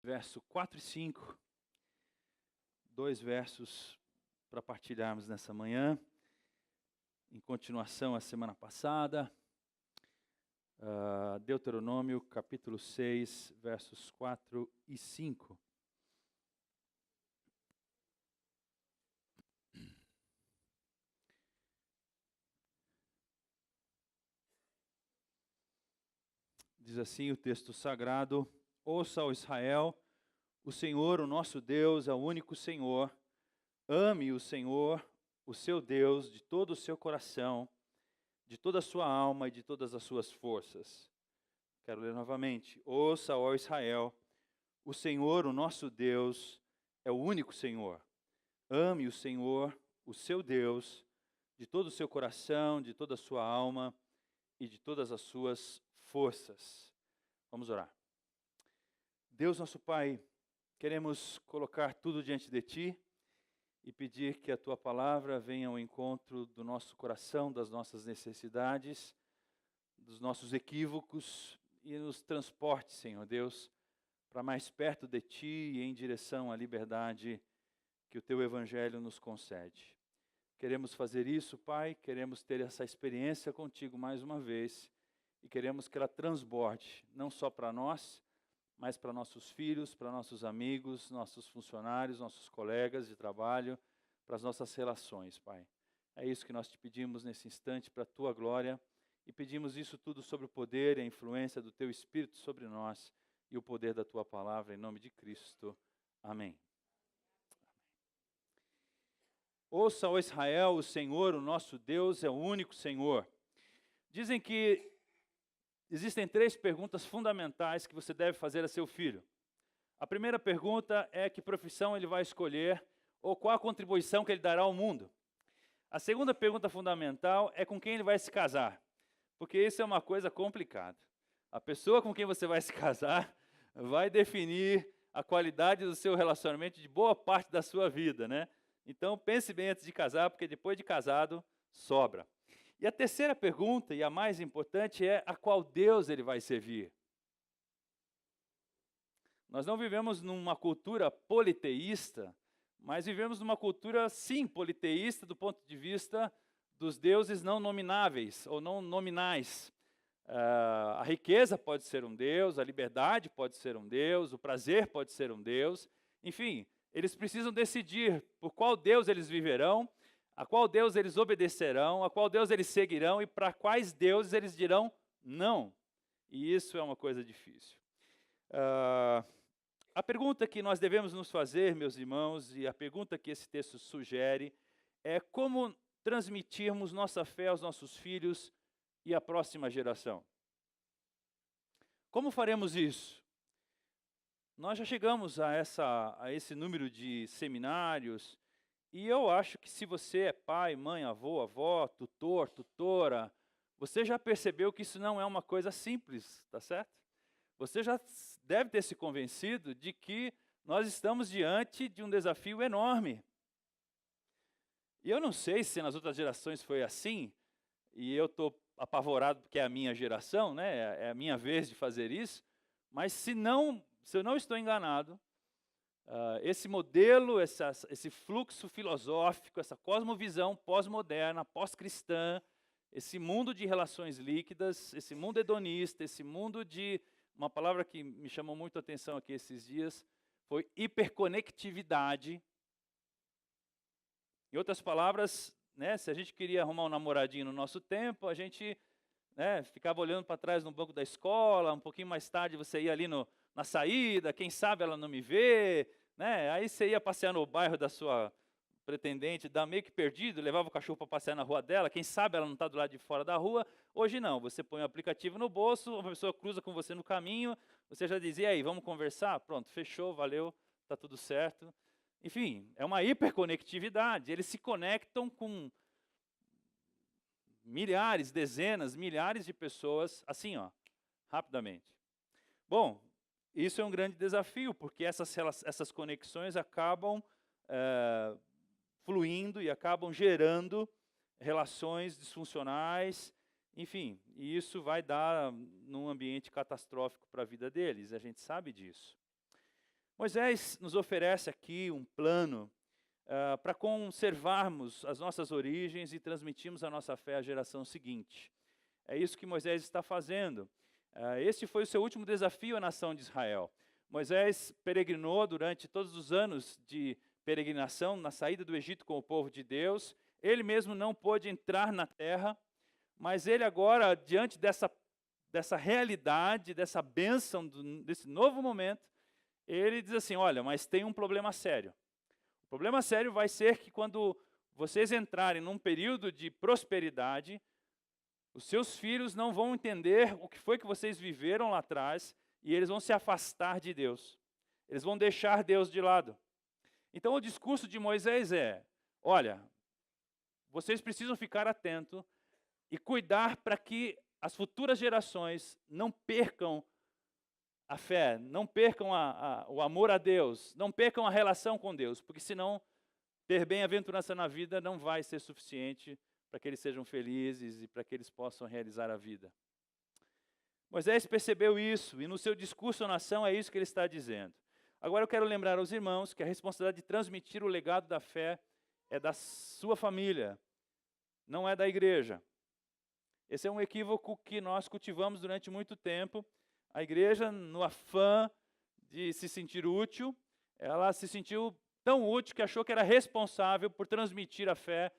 verso 4 e 5, dois versos para partilharmos nessa manhã, em continuação à semana passada, Deuteronômio capítulo 6, versos 4 e 5. Diz assim o texto sagrado: Ouça, ó Israel, o Senhor, o nosso Deus, é o único Senhor. Ame o Senhor, o seu Deus, de todo o seu coração, de toda a sua alma e de todas as suas forças. Quero ler novamente. Ouça, ó Israel, o Senhor, o nosso Deus, é o único Senhor. Ame o Senhor, o seu Deus, de todo o seu coração, de toda a sua alma e de todas as suas forças. Vamos orar. Deus, nosso Pai, queremos colocar tudo diante de Ti e pedir que a Tua palavra venha ao encontro do nosso coração, das nossas necessidades, dos nossos equívocos e nos transporte, Senhor Deus, para mais perto de Ti e em direção à liberdade que o Teu Evangelho nos concede. Queremos fazer isso, Pai, queremos ter essa experiência contigo mais uma vez e queremos que ela transborde, não só para nós, mas para nossos filhos, para nossos amigos, nossos funcionários, nossos colegas de trabalho, para as nossas relações, Pai. É isso que nós te pedimos nesse instante, para a Tua glória, e pedimos isso tudo sobre o poder e a influência do Teu Espírito sobre nós e o poder da Tua palavra, em nome de Cristo. Amém. Ouça, ó Israel, o Senhor, o nosso Deus, é o único Senhor. Dizem que existem 3 perguntas fundamentais que você deve fazer a seu filho. A primeira pergunta é que profissão ele vai escolher ou qual a contribuição que ele dará ao mundo. A segunda pergunta fundamental é com quem ele vai se casar, porque isso é uma coisa complicada. A pessoa com quem você vai se casar vai definir a qualidade do seu relacionamento de boa parte da sua vida, né? Então pense bem antes de casar, porque depois de casado, sobra. E a terceira pergunta, e a mais importante, é a qual Deus ele vai servir. Nós não vivemos numa cultura politeísta, mas vivemos numa cultura, sim, politeísta do ponto de vista dos deuses não nomináveis ou não nominais. A riqueza pode ser um deus, a liberdade pode ser um deus, o prazer pode ser um deus. Enfim, eles precisam decidir por qual Deus eles viverão, a qual Deus eles obedecerão, a qual Deus eles seguirão e para quais deuses eles dirão não. E isso é uma coisa difícil. A pergunta que nós devemos nos fazer, meus irmãos, e a pergunta que esse texto sugere, é como transmitirmos nossa fé aos nossos filhos e à próxima geração. Como faremos isso? Nós já chegamos a esse número de seminários, e eu acho que se você é pai, mãe, avô, avó, tutor, tutora, você já percebeu que isso não é uma coisa simples, tá certo? Você já deve ter se convencido de que nós estamos diante de um desafio enorme. E eu não sei se nas outras gerações foi assim, e eu estou apavorado porque é a minha geração, né? É a minha vez de fazer isso, mas se eu não estou enganado, esse modelo, esse fluxo filosófico, essa cosmovisão pós-moderna, pós-cristã, esse mundo de relações líquidas, esse mundo hedonista, esse mundo de... Uma palavra que me chamou muito a atenção aqui esses dias foi hiperconectividade. Em outras palavras, né, se a gente queria arrumar um namoradinho no nosso tempo, a gente, né, ficava olhando para trás no banco da escola, um pouquinho mais tarde você ia ali na saída, quem sabe ela não me vê, né? Aí você ia passear no bairro da sua pretendente, meio que perdido, levava o cachorro para passear na rua dela, quem sabe ela não está do lado de fora da rua. Hoje não, você põe o aplicativo no bolso, uma pessoa cruza com você no caminho, você já dizia, aí, vamos conversar? Pronto, fechou, valeu, está tudo certo. Enfim, é uma hiperconectividade, eles se conectam com milhares, dezenas, milhares de pessoas, assim, ó, rapidamente. Bom, isso é um grande desafio, porque essas conexões acabam fluindo e acabam gerando relações disfuncionais, enfim, e isso vai dar num ambiente catastrófico para a vida deles, a gente sabe disso. Moisés nos oferece aqui um plano para conservarmos as nossas origens e transmitirmos a nossa fé à geração seguinte. É isso que Moisés está fazendo. Este foi o seu último desafio à nação de Israel. Moisés peregrinou durante todos os anos de peregrinação na saída do Egito com o povo de Deus. Ele mesmo não pôde entrar na terra, mas ele agora, diante dessa realidade, dessa bênção, desse novo momento, ele diz assim, olha, mas tem um problema sério. O problema sério vai ser que quando vocês entrarem num período de prosperidade, os seus filhos não vão entender o que foi que vocês viveram lá atrás e eles vão se afastar de Deus. Eles vão deixar Deus de lado. Então o discurso de Moisés é, olha, vocês precisam ficar atentos e cuidar para que as futuras gerações não percam a fé, não percam o amor a Deus, não percam a relação com Deus, porque senão ter bem-aventurança na vida não vai ser suficiente para que eles sejam felizes e para que eles possam realizar a vida. Moisés percebeu isso e no seu discurso à nação é isso que ele está dizendo. Agora eu quero lembrar aos irmãos que a responsabilidade de transmitir o legado da fé é da sua família, não é da igreja. Esse é um equívoco que nós cultivamos durante muito tempo. A igreja, no afã de se sentir útil, ela se sentiu tão útil que achou que era responsável por transmitir a fé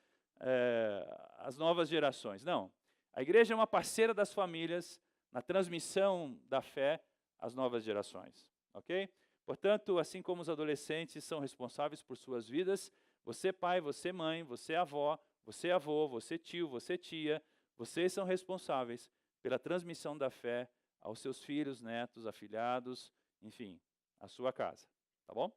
às novas gerações. Não, a igreja é uma parceira das famílias na transmissão da fé às novas gerações, ok? Portanto, assim como os adolescentes são responsáveis por suas vidas, você pai, você mãe, você avó, você avô, você tio, você tia, vocês são responsáveis pela transmissão da fé aos seus filhos, netos, afilhados, enfim, à sua casa, tá bom?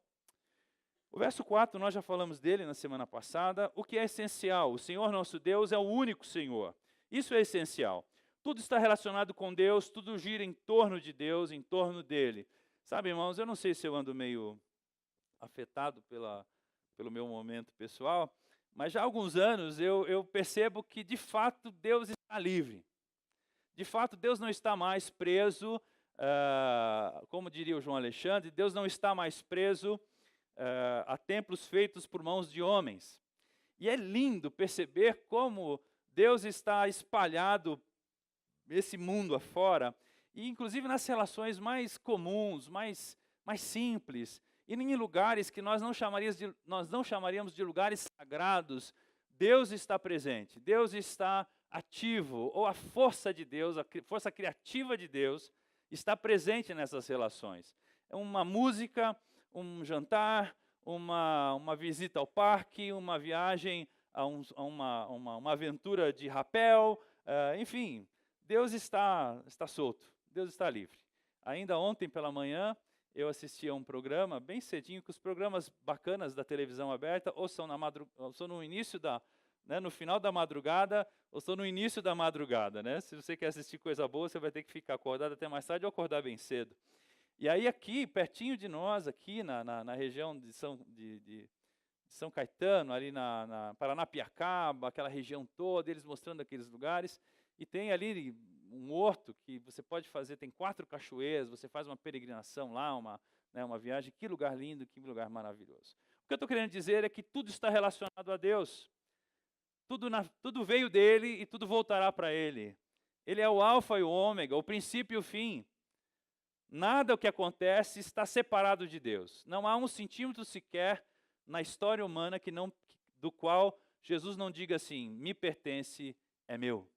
O verso 4, nós já falamos dele na semana passada. O que é essencial? O Senhor nosso Deus é o único Senhor. Isso é essencial. Tudo está relacionado com Deus, tudo gira em torno de Deus, em torno dele. Sabe, irmãos, eu não sei se eu ando meio afetado pelo meu momento pessoal, mas já há alguns anos eu percebo que, de fato, Deus está livre. De fato, Deus não está mais preso, como diria o João Alexandre, Deus não está mais preso a templos feitos por mãos de homens. E é lindo perceber como Deus está espalhado nesse mundo afora, e inclusive nas relações mais comuns, mais simples, e em lugares que nós não chamaríamos de lugares sagrados. Deus está presente, Deus está ativo, ou a força de Deus, a força criativa de Deus está presente nessas relações. É uma música, um jantar, uma visita ao parque, uma viagem a uma aventura de rapel, enfim, Deus está solto, Deus está livre. Ainda ontem pela manhã eu assisti a um programa bem cedinho, que os programas bacanas da televisão aberta ou são no início no final da madrugada, ou são no início da madrugada, né? Se você quer assistir coisa boa, você vai ter que ficar acordado até mais tarde ou acordar bem cedo. E aí aqui, pertinho de nós, aqui na região de São Caetano, ali na Paranapiacaba, aquela região toda, eles mostrando aqueles lugares, e tem ali um horto que você pode fazer, tem 4 cachoeiras, você faz uma peregrinação lá, uma viagem, que lugar lindo, que lugar maravilhoso. O que eu estou querendo dizer é que tudo está relacionado a Deus. Tudo veio dele e tudo voltará para ele. Ele é o alfa e o ômega, o princípio e o fim. Nada o que acontece está separado de Deus. Não há um centímetro sequer na história humana do qual Jesus não diga assim, me pertence, é meu.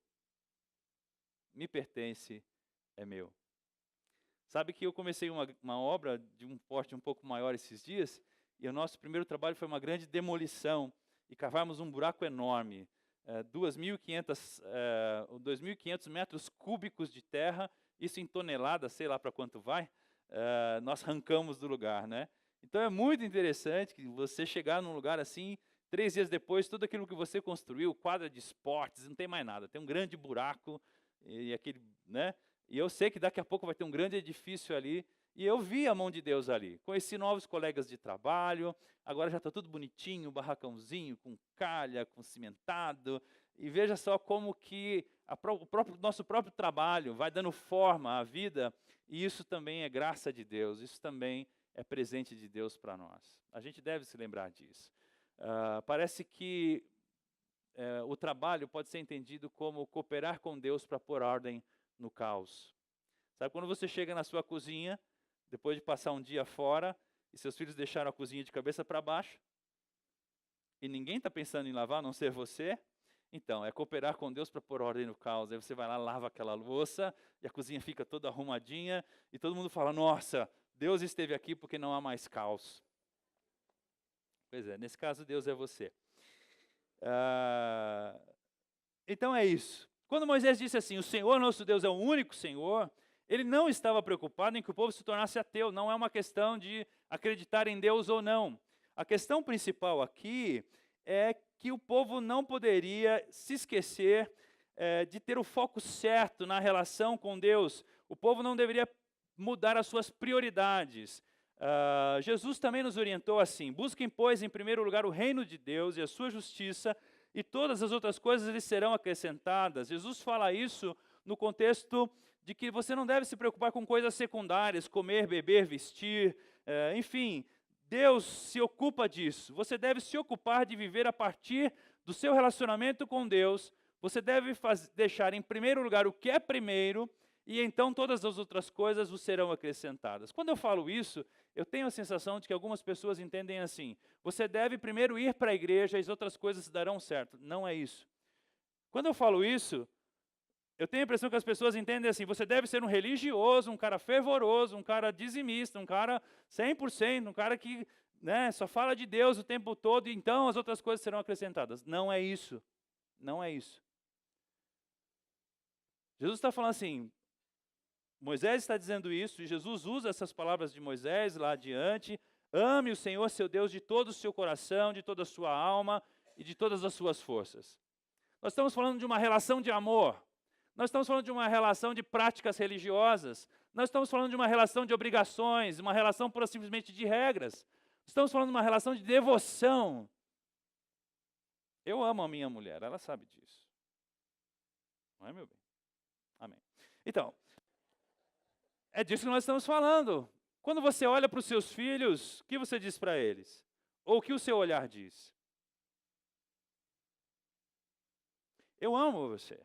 Me pertence, é meu. Sabe que eu comecei uma obra de um porte um pouco maior esses dias, e o nosso primeiro trabalho foi uma grande demolição, e cavamos um buraco enorme, 2.500 metros cúbicos de terra, isso em toneladas, sei lá para quanto vai, nós arrancamos do lugar, né? Então é muito interessante que você chegar num lugar assim, 3 dias depois, tudo aquilo que você construiu, quadra de esportes, não tem mais nada, tem um grande buraco, e eu sei que daqui a pouco vai ter um grande edifício ali, e eu vi a mão de Deus ali. Conheci novos colegas de trabalho, agora já está tudo bonitinho, barracãozinho, com calha, com cimentado, e veja só como que nosso próprio trabalho vai dando forma à vida, e isso também é graça de Deus, isso também é presente de Deus para nós. A gente deve se lembrar disso. Parece que o trabalho pode ser entendido como cooperar com Deus para pôr ordem no caos. Sabe quando você chega na sua cozinha, depois de passar um dia fora, e seus filhos deixaram a cozinha de cabeça para baixo, e ninguém está pensando em lavar, a não ser você? Então, é cooperar com Deus para pôr ordem no caos. Aí você vai lá, lava aquela louça, e a cozinha fica toda arrumadinha, e todo mundo fala, nossa, Deus esteve aqui porque não há mais caos. Pois é, nesse caso Deus é você. Então é isso. Quando Moisés disse assim, o Senhor nosso Deus é o único Senhor, ele não estava preocupado em que o povo se tornasse ateu. Não é uma questão de acreditar em Deus ou não. A questão principal aqui é que o povo não poderia se esquecer de ter o foco certo na relação com Deus. O povo não deveria mudar as suas prioridades. Jesus também nos orientou assim, busquem, pois, em primeiro lugar o reino de Deus e a sua justiça, e todas as outras coisas lhes serão acrescentadas. Jesus fala isso no contexto de que você não deve se preocupar com coisas secundárias, comer, beber, vestir, enfim, Deus se ocupa disso. Você deve se ocupar de viver a partir do seu relacionamento com Deus. Você deve deixar em primeiro lugar o que é primeiro, e então todas as outras coisas vos serão acrescentadas. Quando eu falo isso, eu tenho a sensação de que algumas pessoas entendem assim, você deve primeiro ir para a igreja e as outras coisas darão certo. Não é isso. Quando eu falo isso, eu tenho a impressão que as pessoas entendem assim, você deve ser um religioso, um cara fervoroso, um cara dizimista, um cara 100%, um cara que só fala de Deus o tempo todo, e então as outras coisas serão acrescentadas. Não é isso. Não é isso. Jesus está falando assim, Moisés está dizendo isso, e Jesus usa essas palavras de Moisés lá adiante, ame o Senhor seu Deus de todo o seu coração, de toda a sua alma e de todas as suas forças. Nós estamos falando de uma relação de amor, nós estamos falando de uma relação de práticas religiosas, nós estamos falando de uma relação de obrigações, uma relação pura simplesmente de regras, estamos falando de uma relação de devoção. Eu amo a minha mulher, ela sabe disso. Não é, meu bem? Amém. Então, é disso que nós estamos falando. Quando você olha para os seus filhos, o que você diz para eles? Ou o que o seu olhar diz? Eu amo você.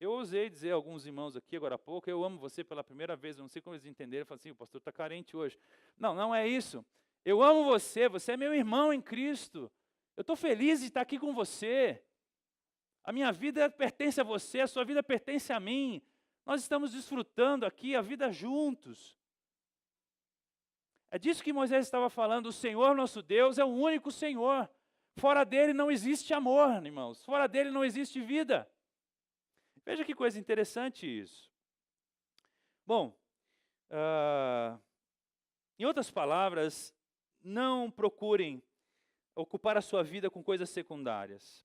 Eu ousei dizer a alguns irmãos aqui agora há pouco, eu amo você pela primeira vez, eu não sei como eles entenderam, eu falei assim, o pastor está carente hoje. Não, não é isso. Eu amo você, você é meu irmão em Cristo. Eu estou feliz de estar aqui com você. A minha vida pertence a você, a sua vida pertence a mim. Nós estamos desfrutando aqui a vida juntos. É disso que Moisés estava falando, o Senhor nosso Deus é o único Senhor. Fora dele não existe amor, irmãos. Fora dele não existe vida. Veja que coisa interessante isso. Bom, em outras palavras, não procurem ocupar a sua vida com coisas secundárias.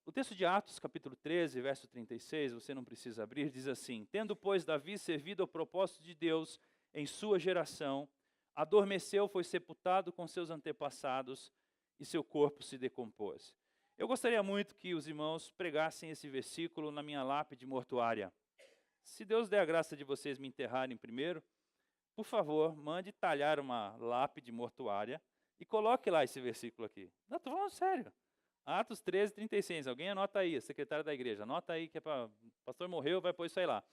O texto de Atos, capítulo 13, verso 36, você não precisa abrir, diz assim, tendo, pois, Davi servido ao propósito de Deus em sua geração, adormeceu, foi sepultado com seus antepassados e seu corpo se decompôs. Eu gostaria muito que os irmãos pregassem esse versículo na minha lápide mortuária. Se Deus der a graça de vocês me enterrarem primeiro, por favor, mande talhar uma lápide mortuária e coloque lá esse versículo aqui. Não, estou falando sério. Atos 13, 36. Alguém anota aí, a secretária da igreja. Anota aí, que é para o pastor morreu, vai pôr isso aí lá.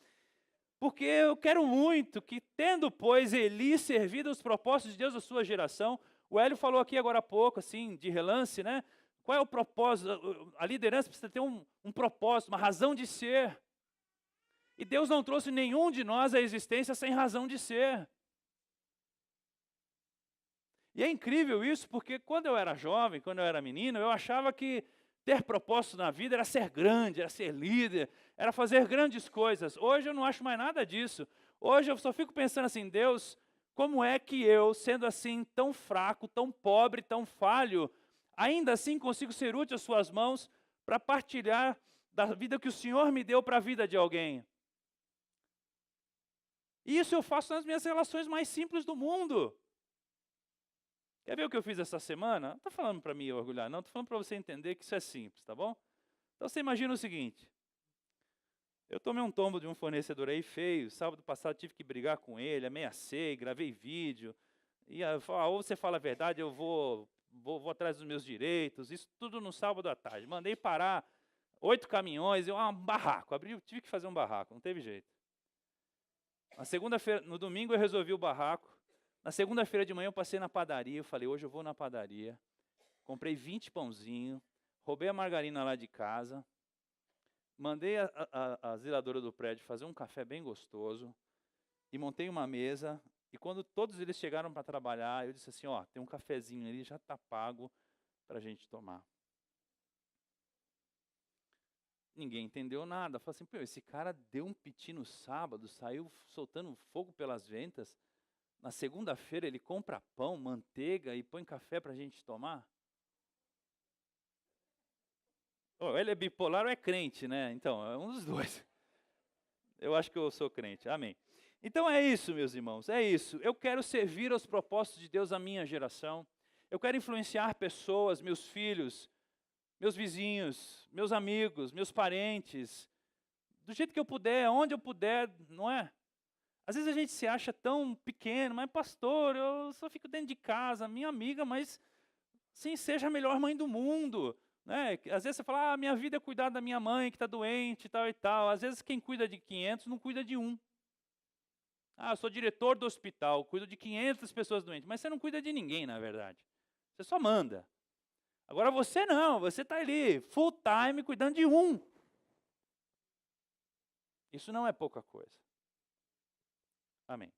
Porque eu quero muito que, tendo, pois, Eli servido aos propósitos de Deus da sua geração, o Hélio falou aqui agora há pouco, assim, de relance, né? Qual é o propósito? A liderança precisa ter um propósito, uma razão de ser. E Deus não trouxe nenhum de nós à existência sem razão de ser. E é incrível isso, porque quando eu era jovem, quando eu era menino, eu achava que ter propósito na vida era ser grande, era ser líder, era fazer grandes coisas. Hoje eu não acho mais nada disso. Hoje eu só fico pensando assim, Deus, como é que eu, sendo assim tão fraco, tão pobre, tão falho, ainda assim consigo ser útil às suas mãos para partilhar da vida que o Senhor me deu para a vida de alguém? E isso eu faço nas minhas relações mais simples do mundo. Quer ver o que eu fiz essa semana? Não estou falando para me orgulhar, não. Estou falando para você entender que isso é simples, tá bom? Então você imagina o seguinte. Eu tomei um tombo de um fornecedor aí feio. Sábado passado tive que brigar com ele, ameacei, gravei vídeo. E ou você fala a verdade, eu vou atrás dos meus direitos. Isso tudo no sábado à tarde. Mandei parar 8 caminhões e um barraco. Tive que fazer um barraco, não teve jeito. Na segunda-feira, no domingo eu resolvi o barraco. Na segunda-feira de manhã eu passei na padaria. Eu falei, hoje eu vou na padaria. Comprei 20 pãozinhos, roubei a margarina lá de casa. Mandei a zeladora do prédio fazer um café bem gostoso e montei uma mesa. E quando todos eles chegaram para trabalhar, eu disse assim, ó, tem um cafezinho ali, já está pago para a gente tomar. Ninguém entendeu nada. Falei assim, pô, esse cara deu um piti no sábado, saiu soltando fogo pelas ventas. Na segunda-feira ele compra pão, manteiga e põe café para a gente tomar. Oh, ele é bipolar ou é crente, né? Então, é um dos dois. Eu acho que eu sou crente, amém. Então é isso, meus irmãos, é isso. Eu quero servir aos propósitos de Deus à minha geração. Eu quero influenciar pessoas, meus filhos, meus vizinhos, meus amigos, meus parentes, do jeito que eu puder, onde eu puder, não é? Às vezes a gente se acha tão pequeno, mas pastor, eu só fico dentro de casa, minha amiga, mas sim, seja a melhor mãe do mundo. Né? Às vezes você fala, minha vida é cuidar da minha mãe que está doente e tal e tal. Às vezes quem cuida de 500 não cuida de um. Eu sou diretor do hospital, cuido de 500 pessoas doentes. Mas você não cuida de ninguém, na verdade. Você só manda. Agora você não, você está ali, full time, cuidando de um. Isso não é pouca coisa. Amém.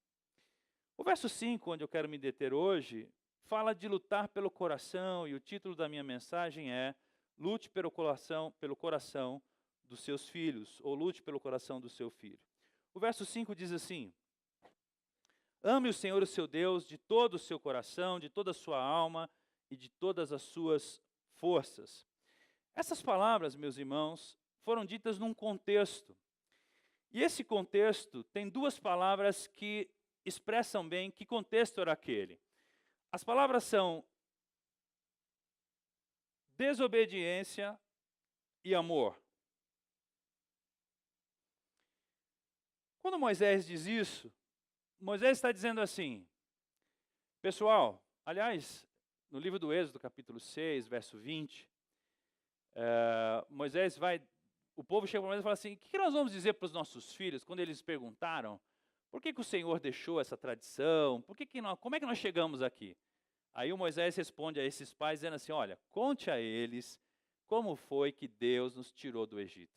O verso 5, onde eu quero me deter hoje, fala de lutar pelo coração, e o título da minha mensagem é Lute pelo coração dos seus filhos, ou lute pelo coração do seu filho. O verso 5 diz assim, ame o Senhor, o seu Deus, de todo o seu coração, de toda a sua alma e de todas as suas forças. Essas palavras, meus irmãos, foram ditas num contexto. E esse contexto tem duas palavras que expressam bem que contexto era aquele. As palavras são desobediência e amor. Quando Moisés diz isso, Moisés está dizendo assim, pessoal, aliás, no livro do Êxodo, capítulo 6, verso 20, o povo chega para Moisés e fala assim, o que nós vamos dizer para os nossos filhos quando eles perguntaram por que o Senhor deixou essa tradição, como é que nós chegamos aqui? Aí o Moisés responde a esses pais dizendo assim, olha, conte a eles como foi que Deus nos tirou do Egito.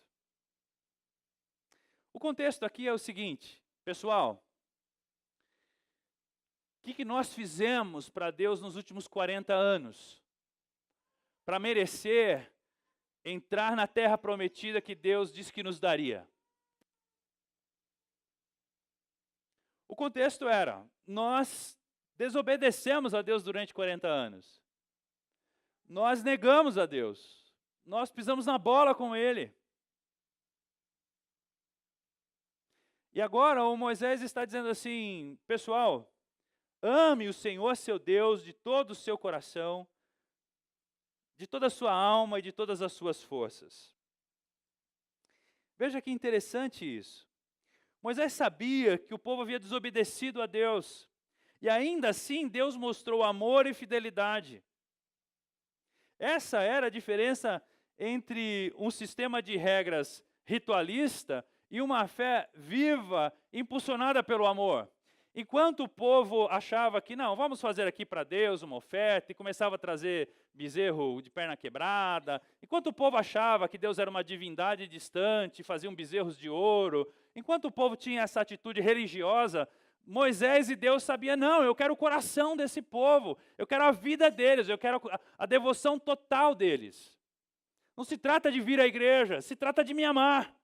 O contexto aqui é o seguinte, pessoal, o que nós fizemos para Deus nos últimos 40 anos? Para merecer entrar na terra prometida que Deus disse que nos daria. O contexto era, nós desobedecemos a Deus durante 40 anos. Nós negamos a Deus. Nós pisamos na bola com Ele. E agora o Moisés está dizendo assim, pessoal, ame o Senhor seu Deus de todo o seu coração, de toda a sua alma e de todas as suas forças. Veja que interessante isso. Moisés sabia que o povo havia desobedecido a Deus. E ainda assim Deus mostrou amor e fidelidade. Essa era a diferença entre um sistema de regras ritualista e uma fé viva, impulsionada pelo amor. Enquanto o povo achava que, não, vamos fazer aqui para Deus uma oferta, e começava a trazer bezerro de perna quebrada, enquanto o povo achava que Deus era uma divindade distante, faziam bezerros de ouro, enquanto o povo tinha essa atitude religiosa, Moisés e Deus sabiam, não, eu quero o coração desse povo, eu quero a vida deles, eu quero a devoção total deles. Não se trata de vir à igreja, se trata de me amar.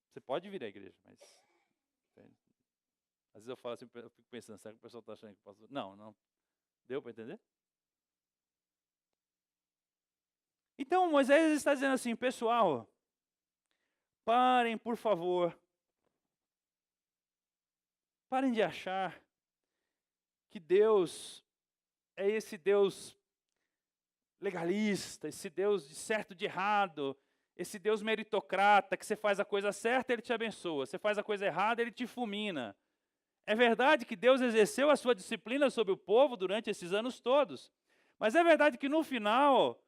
Você pode vir à igreja, mas... Às vezes eu falo assim, eu fico pensando, será que o pessoal está achando que eu posso... Não. Deu para entender? Então, Moisés está dizendo assim, pessoal, parem, por favor. Parem de achar que Deus é esse Deus legalista, esse Deus de certo, de errado, esse Deus meritocrata, que você faz a coisa certa, Ele te abençoa. Você faz a coisa errada, Ele te fulmina. É verdade que Deus exerceu a sua disciplina sobre o povo durante esses anos todos. Mas é verdade que no final,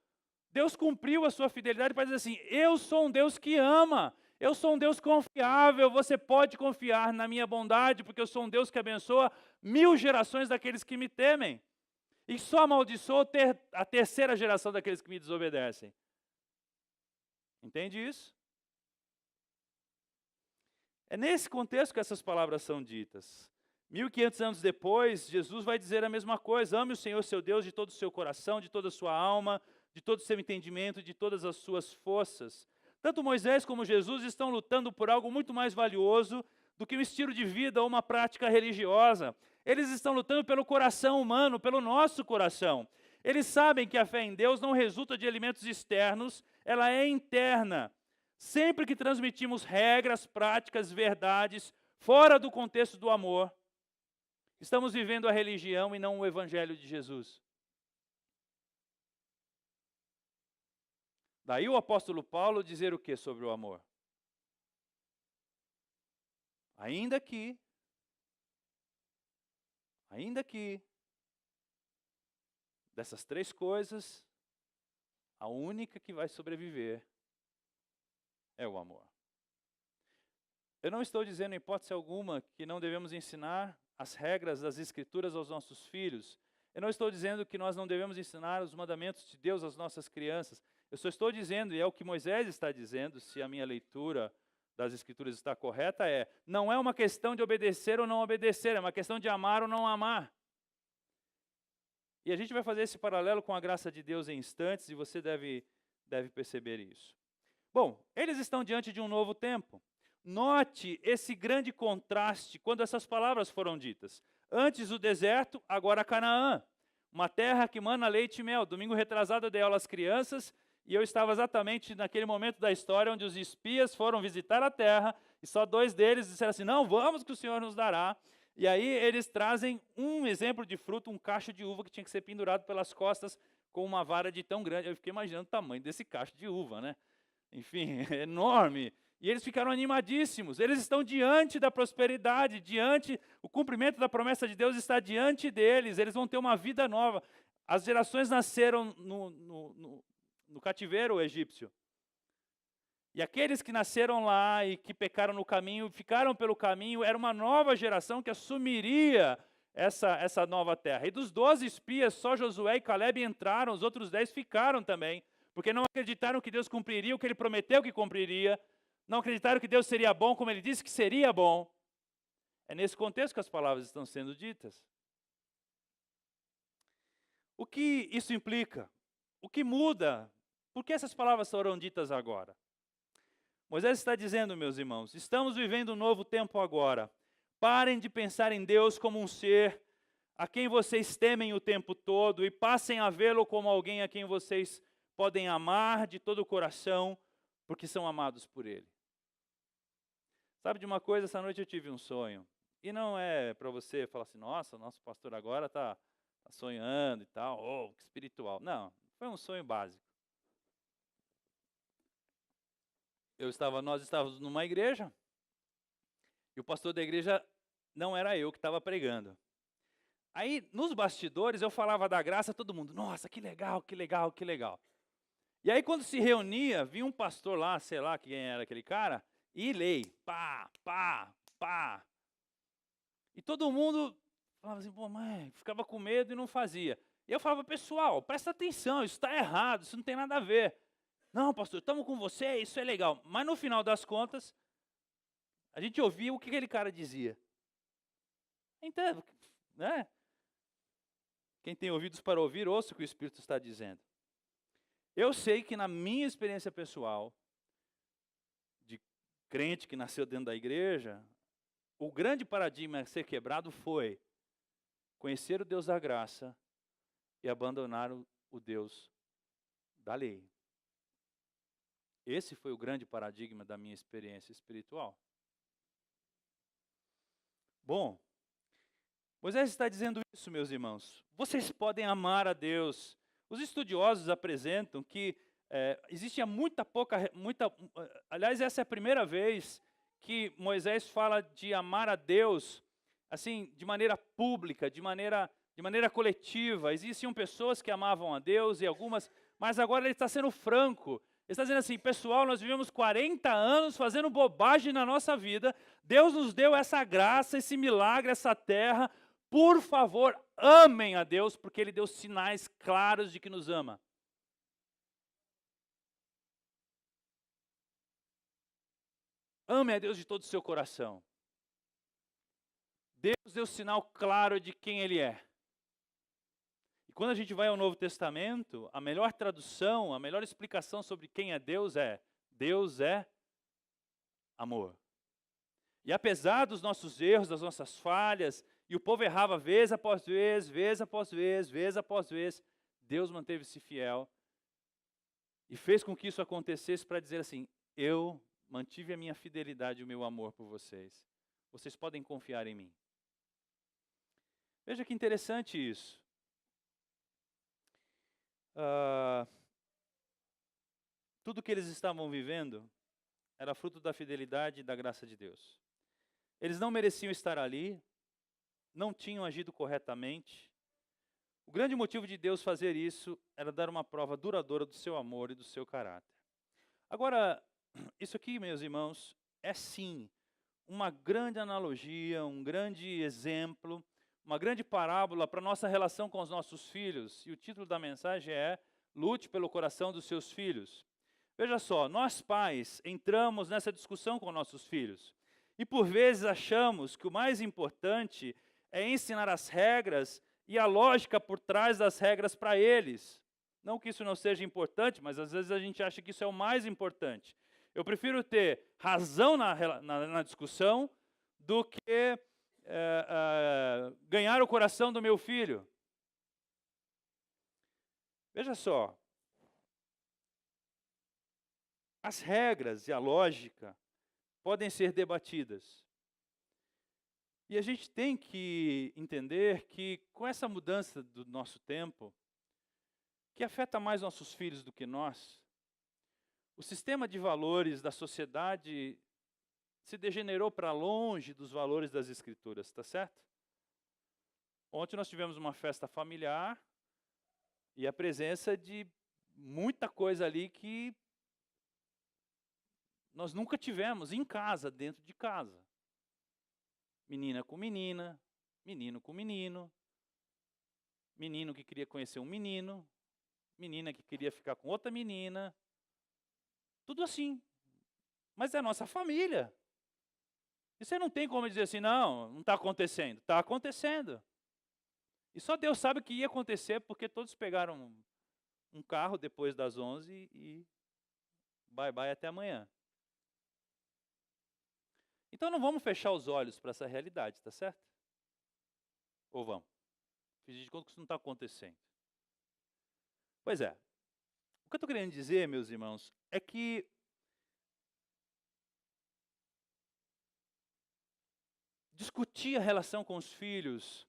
Deus cumpriu a sua fidelidade para dizer assim, eu sou um Deus que ama, eu sou um Deus confiável, você pode confiar na minha bondade, porque eu sou um Deus que abençoa 1000 gerações daqueles que me temem. E só amaldiçoa a terceira geração daqueles que me desobedecem. Entende isso? É nesse contexto que essas palavras são ditas. 1500 anos depois, Jesus vai dizer a mesma coisa. Ame o Senhor seu Deus de todo o seu coração, de toda a sua alma, de todo o seu entendimento, de todas as suas forças. Tanto Moisés como Jesus estão lutando por algo muito mais valioso do que um estilo de vida ou uma prática religiosa. Eles estão lutando pelo coração humano, pelo nosso coração. Eles sabem que a fé em Deus não resulta de elementos externos, ela é interna. Sempre que transmitimos regras, práticas, verdades, fora do contexto do amor, estamos vivendo a religião e não o evangelho de Jesus. Daí o apóstolo Paulo dizer o que sobre o amor? Ainda que, dessas três coisas, a única que vai sobreviver é o amor. Eu não estou dizendo, em hipótese alguma, que não devemos ensinar as regras das Escrituras aos nossos filhos. Eu não estou dizendo que nós não devemos ensinar os mandamentos de Deus às nossas crianças. Eu só estou dizendo, e é o que Moisés está dizendo, se a minha leitura das Escrituras está correta, não é uma questão de obedecer ou não obedecer, é uma questão de amar ou não amar. E a gente vai fazer esse paralelo com a graça de Deus em instantes, e você deve perceber isso. Bom, eles estão diante de um novo tempo. Note esse grande contraste quando essas palavras foram ditas. Antes o deserto, agora Canaã. Uma terra que mana leite e mel. Domingo retrasado eu dei aula às crianças e eu estava exatamente naquele momento da história onde os espias foram visitar a terra e só 2 deles disseram assim, não, vamos que o Senhor nos dará. E aí eles trazem um exemplo de fruto, um cacho de uva que tinha que ser pendurado pelas costas com uma vara de tão grande. Eu fiquei imaginando o tamanho desse cacho de uva, né? Enfim, é enorme. E eles ficaram animadíssimos. Eles estão diante da prosperidade, o cumprimento da promessa de Deus está diante deles. Eles vão ter uma vida nova. As gerações nasceram no cativeiro egípcio. E aqueles que nasceram lá e que pecaram no caminho, ficaram pelo caminho, era uma nova geração que assumiria essa nova terra. E dos 12 espias, só Josué e Caleb entraram, os outros 10 ficaram também, porque não acreditaram que Deus cumpriria o que Ele prometeu que cumpriria, não acreditaram que Deus seria bom como Ele disse que seria bom. É nesse contexto que as palavras estão sendo ditas. O que isso implica? O que muda? Por que essas palavras foram ditas agora? Moisés está dizendo, meus irmãos, estamos vivendo um novo tempo agora. Parem de pensar em Deus como um ser a quem vocês temem o tempo todo e passem a vê-lo como alguém a quem vocês podem amar de todo o coração, porque são amados por Ele. Sabe de uma coisa? Essa noite eu tive um sonho. E não é para você falar assim, nossa, nosso pastor agora está sonhando e tal, oh, que espiritual. Não, foi um sonho básico. Nós estávamos numa igreja, e o pastor da igreja não era eu que estava pregando. Aí, nos bastidores, eu falava da graça, todo mundo, nossa, que legal, que legal, que legal. E aí, quando se reunia, vinha um pastor lá, sei lá quem era aquele cara, e lei, pá, pá, pá. E todo mundo falava assim, pô, mãe, ficava com medo e não fazia. E eu falava, pessoal, presta atenção, isso está errado, isso não tem nada a ver. Não, pastor, estamos com você, isso é legal. Mas no final das contas, a gente ouvia o que aquele cara dizia. Então, né? Quem tem ouvidos para ouvir, ouça o que o Espírito está dizendo. Eu sei que na minha experiência pessoal, de crente que nasceu dentro da igreja, o grande paradigma a ser quebrado foi conhecer o Deus da graça e abandonar o Deus da lei. Esse foi o grande paradigma da minha experiência espiritual. Bom, Moisés está dizendo isso, meus irmãos. Vocês podem amar a Deus. Os estudiosos apresentam que Existia aliás, essa é a primeira vez que Moisés fala de amar a Deus, assim, de maneira pública, de maneira coletiva. Existiam pessoas que amavam a Deus e algumas, mas agora ele está sendo franco. Ele está dizendo assim, pessoal, nós vivemos 40 anos fazendo bobagem na nossa vida. Deus nos deu essa graça, esse milagre, essa terra. Por favor, amem a Deus, porque Ele deu sinais claros de que nos ama. Ame a Deus de todo o seu coração. Deus deu sinal claro de quem Ele é. E quando a gente vai ao Novo Testamento, a melhor tradução, a melhor explicação sobre quem é Deus é amor. E apesar dos nossos erros, das nossas falhas, e o povo errava vez após vez, vez após vez, vez após vez, Deus manteve-se fiel e fez com que isso acontecesse para dizer assim, eu mantive a minha fidelidade e o meu amor por vocês. Vocês podem confiar em mim. Veja que interessante isso. Tudo que eles estavam vivendo era fruto da fidelidade e da graça de Deus. Eles não mereciam estar ali, não tinham agido corretamente. O grande motivo de Deus fazer isso era dar uma prova duradoura do seu amor e do seu caráter. Agora, isso aqui, meus irmãos, é sim uma grande analogia, um grande exemplo, uma grande parábola para a nossa relação com os nossos filhos. E o título da mensagem é Lute pelo coração dos seus filhos. Veja só, nós pais entramos nessa discussão com nossos filhos. E por vezes achamos que o mais importante é ensinar as regras e a lógica por trás das regras para eles. Não que isso não seja importante, mas às vezes a gente acha que isso é o mais importante. Eu prefiro ter razão na discussão do que ganhar o coração do meu filho. Veja só, as regras e a lógica podem ser debatidas. E a gente tem que entender que com essa mudança do nosso tempo, que afeta mais nossos filhos do que nós, o sistema de valores da sociedade se degenerou para longe dos valores das Escrituras, está certo? Ontem nós tivemos uma festa familiar e a presença de muita coisa ali que nós nunca tivemos em casa, dentro de casa. Menina com menina, menino com menino, menino que queria conhecer um menino, menina que queria ficar com outra menina, tudo assim. Mas é a nossa família. E você não tem como dizer assim, não está acontecendo. Está acontecendo. E só Deus sabe o que ia acontecer, porque todos pegaram um carro depois das 11 e bye bye até amanhã. Então não vamos fechar os olhos para essa realidade, tá certo? Ou vamos? Fingir de conta que isso não está acontecendo. Pois é. O que eu estou querendo dizer, meus irmãos, é que discutir a relação com os filhos,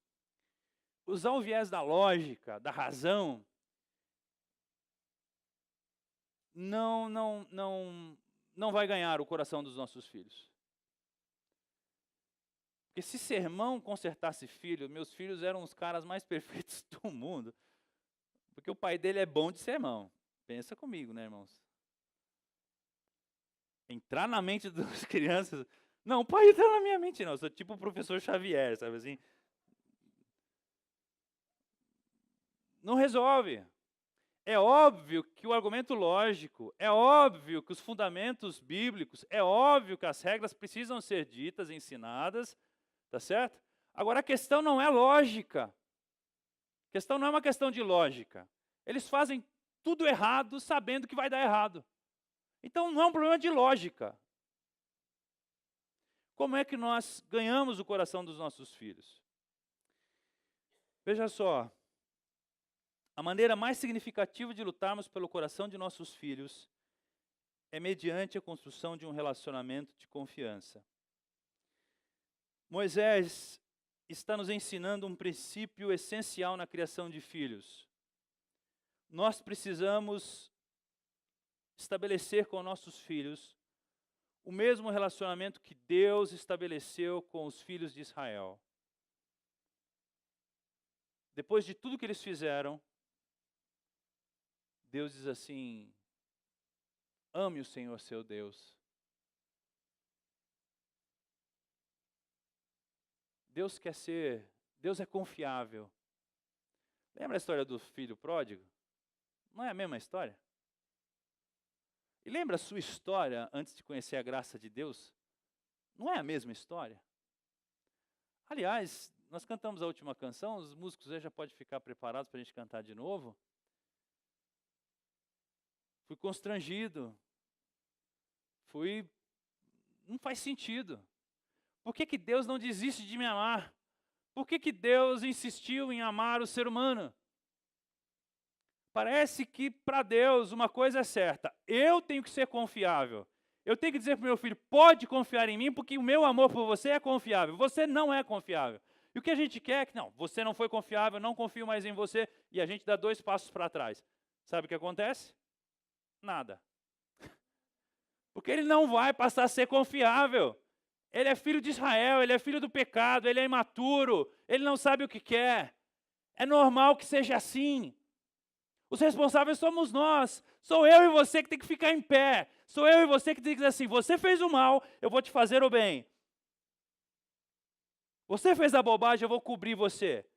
usar o viés da lógica, da razão, não vai ganhar o coração dos nossos filhos. Porque se sermão consertasse filho, meus filhos eram os caras mais perfeitos do mundo. Porque o pai dele é bom de sermão. Pensa comigo, né, irmãos? Entrar na mente das crianças. Não, o pai entra na minha mente, não. Eu sou tipo o professor Xavier, sabe assim? Não resolve. É óbvio que o argumento lógico, é óbvio que os fundamentos bíblicos, é óbvio que as regras precisam ser ditas, ensinadas, tá certo? Agora a questão não é lógica. A questão não é uma questão de lógica. Eles fazem tudo errado sabendo que vai dar errado. Então não é um problema de lógica. Como é que nós ganhamos o coração dos nossos filhos? Veja só, a maneira mais significativa de lutarmos pelo coração de nossos filhos é mediante a construção de um relacionamento de confiança. Moisés está nos ensinando um princípio essencial na criação de filhos. Nós precisamos estabelecer com nossos filhos o mesmo relacionamento que Deus estabeleceu com os filhos de Israel. Depois de tudo que eles fizeram, Deus diz assim: ame o Senhor seu Deus. Deus é confiável. Lembra a história do filho pródigo? Não é a mesma história? E lembra a sua história antes de conhecer a graça de Deus? Não é a mesma história? Aliás, nós cantamos a última canção, os músicos já podem ficar preparados para a gente cantar de novo. Fui constrangido. Não faz sentido. Por que Deus não desiste de me amar? Por que Deus insistiu em amar o ser humano? Parece que para Deus uma coisa é certa: eu tenho que ser confiável. Eu tenho que dizer para o meu filho: pode confiar em mim, porque o meu amor por você é confiável. Você não é confiável. E o que a gente quer é que, não, você não foi confiável, não confio mais em você, e a gente dá 2 passos para trás. Sabe o que acontece? Nada. Porque ele não vai passar a ser confiável. Ele é filho de Israel, ele é filho do pecado, ele é imaturo, ele não sabe o que quer. É normal que seja assim. Os responsáveis somos nós. Sou eu e você que tem que ficar em pé. Sou eu e você que tem que dizer assim: você fez o mal, eu vou te fazer o bem. Você fez a bobagem, eu vou cobrir você.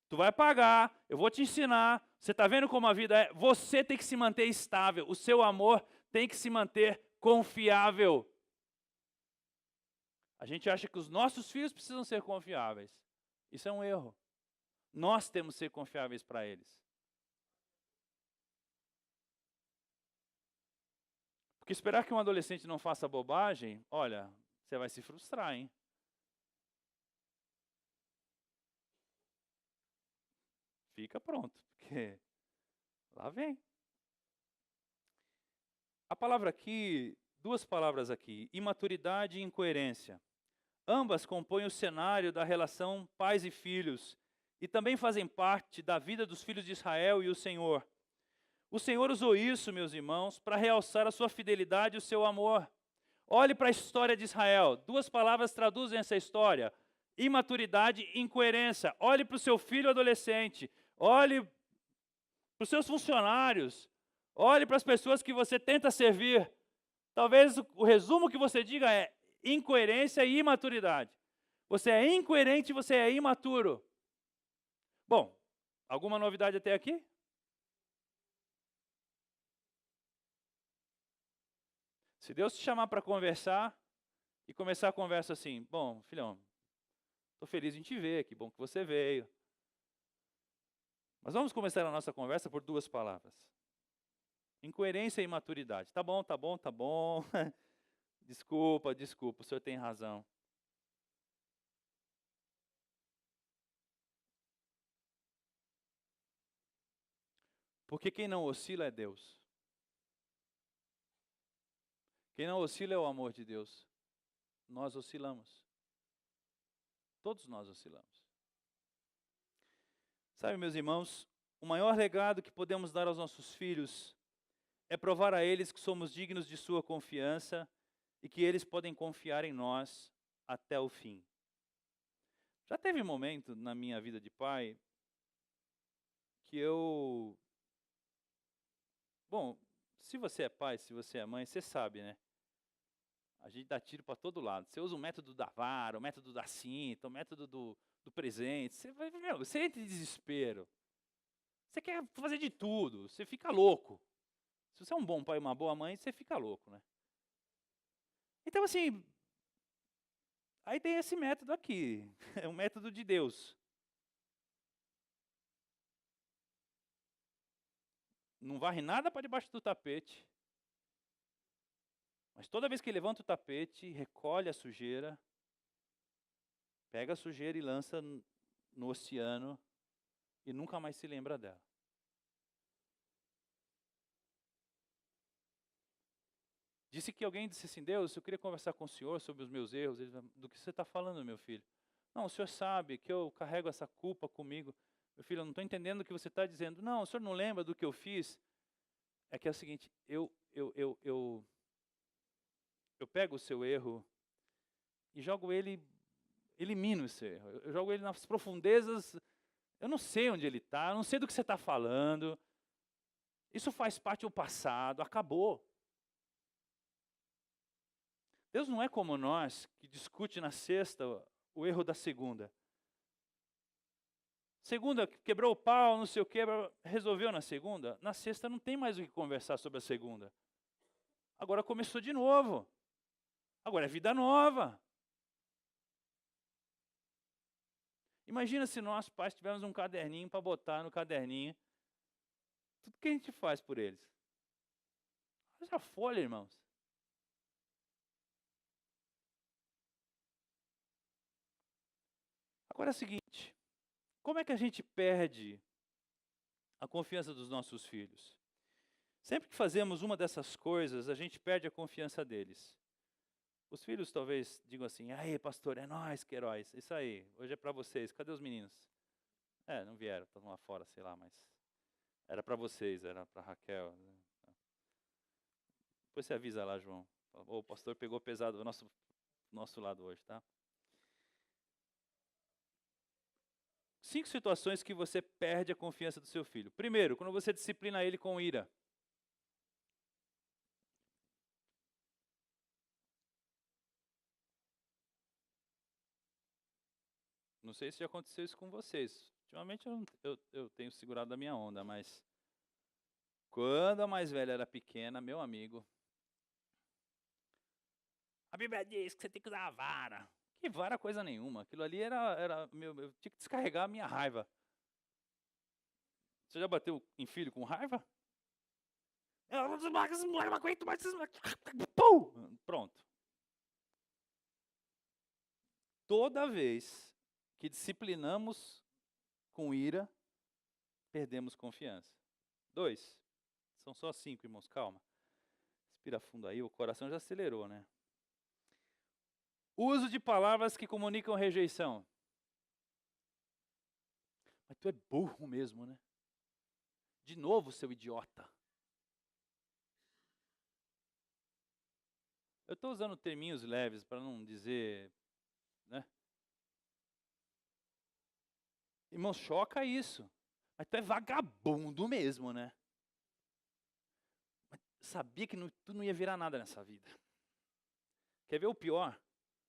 Tu vai pagar, eu vou te ensinar. Você está vendo como a vida é? Você tem que se manter estável. O seu amor tem que se manter confiável. A gente acha que os nossos filhos precisam ser confiáveis. Isso é um erro. Nós temos que ser confiáveis para eles. Porque esperar que um adolescente não faça bobagem, olha, você vai se frustrar, hein? Fica pronto, porque lá vem. A palavra aqui, 2 palavras aqui: imaturidade e incoerência. Ambas compõem o cenário da relação pais e filhos e também fazem parte da vida dos filhos de Israel e o Senhor. O Senhor usou isso, meus irmãos, para realçar a sua fidelidade e o seu amor. Olhe para a história de Israel. 2 palavras traduzem essa história: imaturidade e incoerência. Olhe para o seu filho adolescente. Olhe para os seus funcionários. Olhe para as pessoas que você tenta servir. Talvez o resumo que você diga é incoerência e imaturidade. Você é incoerente e você é imaturo. Bom, alguma novidade até aqui? Se Deus te chamar para conversar e começar a conversa assim: bom, filhão, estou feliz em te ver, que bom que você veio. Mas vamos começar a nossa conversa por 2 palavras: incoerência e imaturidade. Tá bom, tá bom, tá bom. Desculpa, o senhor tem razão. Porque quem não oscila é Deus. Quem não oscila é o amor de Deus. Nós oscilamos. Todos nós oscilamos. Sabe, meus irmãos, o maior legado que podemos dar aos nossos filhos é provar a eles que somos dignos de sua confiança e que eles podem confiar em nós até o fim. Já teve um momento na minha vida de pai que bom, se você é pai, se você é mãe, você sabe, né? A gente dá tiro para todo lado. Você usa o método da vara, o método da cinta, o método do presente. Você entra em desespero. Você quer fazer de tudo, você fica louco. Se você é um bom pai e uma boa mãe, você fica louco, né? Então, assim, aí tem esse método aqui, é um método de Deus. Não varre nada para debaixo do tapete. Mas toda vez que levanta o tapete, recolhe a sujeira, pega a sujeira e lança no oceano e nunca mais se lembra dela. Disse que alguém disse assim: Deus, eu queria conversar com o senhor sobre os meus erros. Ele falou: do que você está falando, meu filho? Não, o senhor sabe que eu carrego essa culpa comigo. Meu filho, eu não estou entendendo o que você está dizendo. Não, o senhor não lembra do que eu fiz? é que é o seguinte, eu pego o seu erro e jogo ele, elimino esse erro. Eu jogo ele nas profundezas, eu não sei onde ele está, eu não sei do que você está falando. Isso faz parte do passado, acabou. Deus não é como nós, que discute na sexta o erro da segunda. Segunda, quebrou o pau, não sei o que, resolveu na segunda. Na sexta não tem mais o que conversar sobre a segunda. Agora começou de novo. Agora é vida nova. Imagina se nós, pais, tivéssemos um caderninho para botar no caderninho tudo que a gente faz por eles. Olha essa folha, irmãos. Agora é o seguinte, como é que a gente perde a confiança dos nossos filhos? Sempre que fazemos uma dessas coisas, a gente perde a confiança deles. Os filhos talvez digam assim, aí pastor, é nóis, Queiroz, isso aí, hoje é para vocês, cadê os meninos? Não vieram, estão lá fora, sei lá, mas era para vocês, era para Raquel. Depois você avisa lá, João. O pastor pegou pesado do nosso lado hoje, tá? 5 situações que você perde a confiança do seu filho. Primeiro, quando você disciplina ele com ira. Não sei se já aconteceu isso com vocês. Ultimamente eu tenho segurado a minha onda, mas quando a mais velha era pequena, meu amigo, a Bíblia diz que você tem que usar a vara. Que vara coisa nenhuma. Aquilo ali era eu tinha que descarregar a minha raiva. Você já bateu em filho com raiva? Eu não aguento mais. Pum! Pronto. Toda vez que disciplinamos com ira, perdemos confiança. 2. São só 5, irmãos, calma. Respira fundo aí, o coração já acelerou, né? Uso de palavras que comunicam rejeição. Mas tu é burro mesmo, né? De novo, seu idiota. Eu estou usando terminhos leves para não dizer, né? Irmão, choca isso. Mas tu é vagabundo mesmo, né? Mas sabia que tu não ia virar nada nessa vida. Quer ver o pior?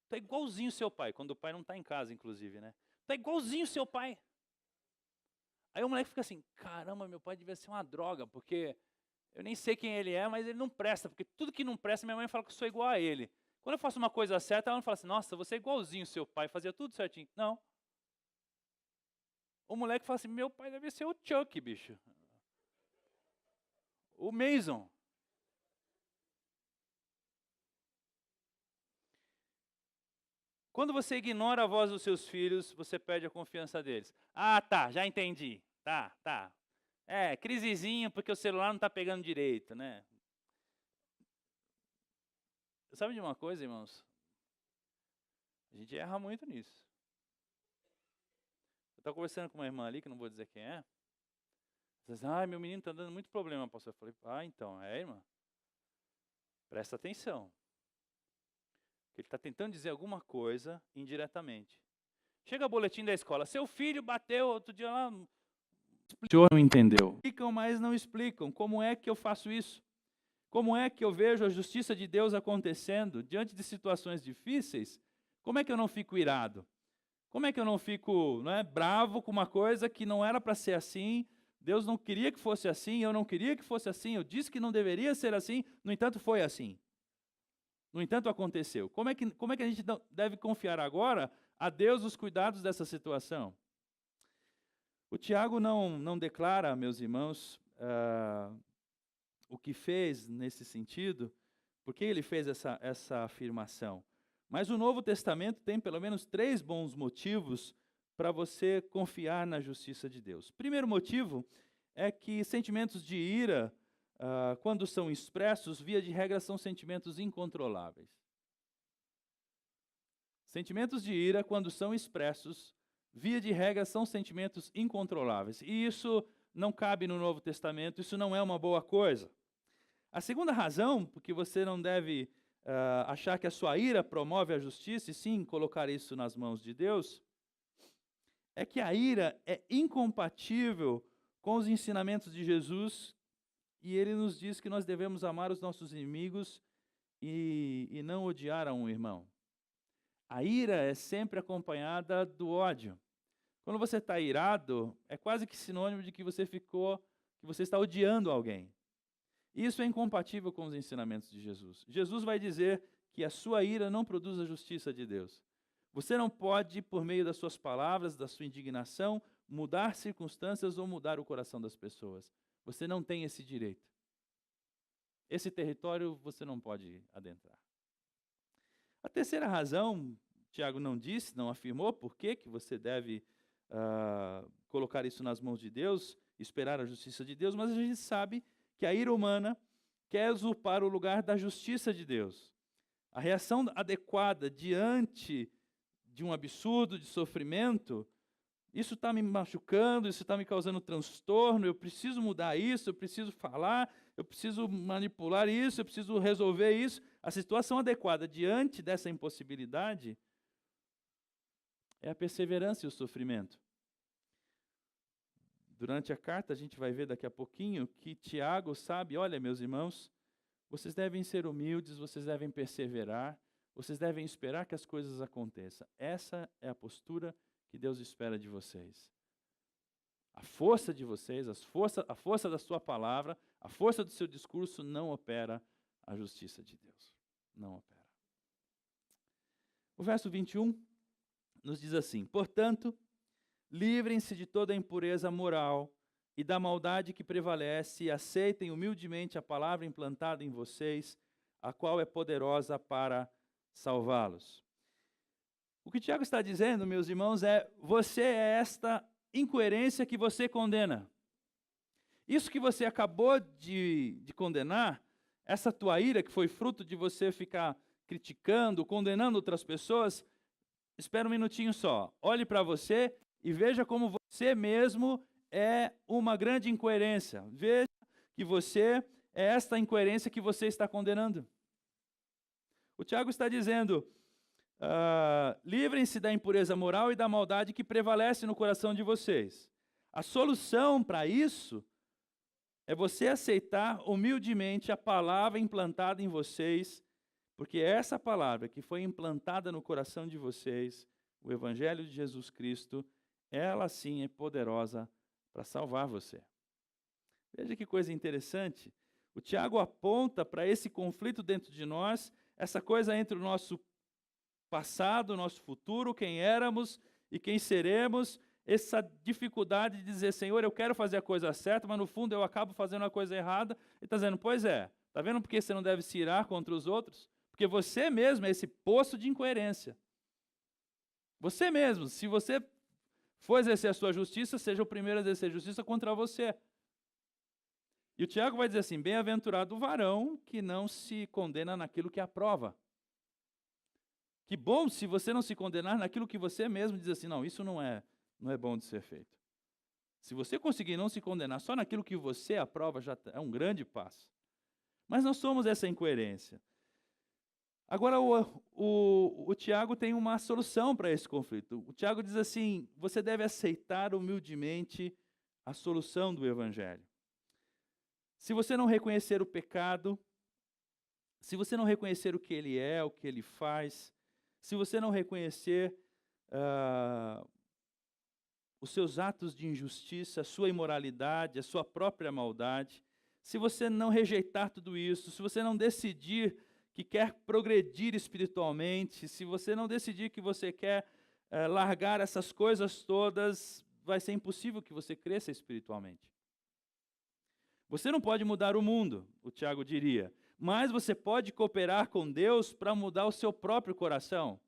Tu é igualzinho seu pai, quando o pai não está em casa, inclusive, né? Tu é igualzinho seu pai. Aí o moleque fica assim, caramba, meu pai devia ser uma droga, porque eu nem sei quem ele é, mas ele não presta, porque tudo que não presta, minha mãe fala que eu sou igual a ele. Quando eu faço uma coisa certa, ela não fala assim, nossa, você é igualzinho seu pai, fazia tudo certinho. Não. O moleque fala assim, meu pai deve ser o Chuck, bicho. O Mason. Quando você ignora a voz dos seus filhos, você perde a confiança deles. Ah, tá, já entendi. Tá. Crisezinha porque o celular não está pegando direito, né? Sabe de uma coisa, irmãos? A gente erra muito nisso. Eu estava conversando com uma irmã ali, que não vou dizer quem é. Ela disse, meu menino está dando muito problema, pastor. Eu falei, então, irmã? Presta atenção. Ele está tentando dizer alguma coisa indiretamente. Chega o boletim da escola, seu filho bateu outro dia lá. O senhor não entendeu. Explicam, mas não explicam. Como é que eu faço isso? Como é que eu vejo a justiça de Deus acontecendo diante de situações difíceis? Como é que eu não fico irado? Como é que eu não fico bravo com uma coisa que não era para ser assim? Deus não queria que fosse assim, eu não queria que fosse assim, eu disse que não deveria ser assim, no entanto foi assim. No entanto, aconteceu. Como é que a gente deve confiar agora a Deus os cuidados dessa situação? O Tiago não declara, meus irmãos, o que fez nesse sentido, por que ele fez essa afirmação. Mas o Novo Testamento tem pelo menos 3 bons motivos para você confiar na justiça de Deus. O primeiro motivo é que sentimentos de ira, quando são expressos, via de regra, são sentimentos incontroláveis. Sentimentos de ira, quando são expressos, via de regra, são sentimentos incontroláveis. E isso não cabe no Novo Testamento, isso não é uma boa coisa. A segunda razão, porque você não deve achar que a sua ira promove a justiça, e sim colocar isso nas mãos de Deus, é que a ira é incompatível com os ensinamentos de Jesus, e ele nos diz que nós devemos amar os nossos inimigos e não odiar a um irmão. A ira é sempre acompanhada do ódio. Quando você está irado, é quase que sinônimo de que você está odiando alguém. Isso é incompatível com os ensinamentos de Jesus. Jesus vai dizer que a sua ira não produz a justiça de Deus. Você não pode, por meio das suas palavras, da sua indignação, mudar circunstâncias ou mudar o coração das pessoas. Você não tem esse direito. Esse território você não pode adentrar. A terceira razão, Tiago não disse, não afirmou por que você deve colocar isso nas mãos de Deus, esperar a justiça de Deus, mas a gente sabe que a ira humana quer usurpar o lugar da justiça de Deus. A reação adequada diante de um absurdo, de sofrimento, isso está me machucando, isso está me causando transtorno, eu preciso mudar isso, eu preciso falar, eu preciso manipular isso, eu preciso resolver isso. A situação adequada diante dessa impossibilidade é a perseverança e o sofrimento. Durante a carta, a gente vai ver daqui a pouquinho que Tiago sabe, olha, meus irmãos, vocês devem ser humildes, vocês devem perseverar, vocês devem esperar que as coisas aconteçam. Essa é a postura que Deus espera de vocês. A força de vocês, a força da sua palavra, a força do seu discurso não opera a justiça de Deus. Não opera. O verso 21 nos diz assim: portanto, livrem-se de toda a impureza moral e da maldade que prevalece e aceitem humildemente a palavra implantada em vocês, a qual é poderosa para salvá-los. O que Tiago está dizendo, meus irmãos, você é esta incoerência que você condena. Isso que você acabou de condenar, essa tua ira que foi fruto de você ficar criticando, condenando outras pessoas, espera um minutinho só. Olhe para você e veja como você mesmo é uma grande incoerência. Veja que você é esta incoerência que você está condenando. O Tiago está dizendo, livrem-se da impureza moral e da maldade que prevalece no coração de vocês. A solução para isso é você aceitar humildemente a palavra implantada em vocês, porque essa palavra que foi implantada no coração de vocês, o Evangelho de Jesus Cristo, ela sim é poderosa para salvar você. Veja que coisa interessante. O Tiago aponta para esse conflito dentro de nós, essa coisa entre o nosso passado, o nosso futuro, quem éramos e quem seremos, essa dificuldade de dizer, Senhor, eu quero fazer a coisa certa, mas no fundo eu acabo fazendo a coisa errada. Ele está dizendo, pois é, está vendo por que você não deve se irar contra os outros? Porque você mesmo é esse poço de incoerência. Você mesmo, se você for exercer a sua justiça, seja o primeiro a exercer justiça contra você. E o Tiago vai dizer assim, bem-aventurado o varão que não se condena naquilo que aprova. Que bom se você não se condenar naquilo que você mesmo diz assim, não, isso não é bom de ser feito. Se você conseguir não se condenar só naquilo que você aprova, já é um grande passo. Mas nós somos essa incoerência. Agora, o Tiago tem uma solução para esse conflito. O Tiago diz assim, você deve aceitar humildemente a solução do Evangelho. Se você não reconhecer o pecado, se você não reconhecer o que ele é, o que ele faz, se você não reconhecer os seus atos de injustiça, a sua imoralidade, a sua própria maldade, se você não rejeitar tudo isso, se você não decidir que quer progredir espiritualmente, se você não decidir que você quer largar essas coisas todas, vai ser impossível que você cresça espiritualmente. Você não pode mudar o mundo, o Tiago diria, mas você pode cooperar com Deus para mudar o seu próprio coração.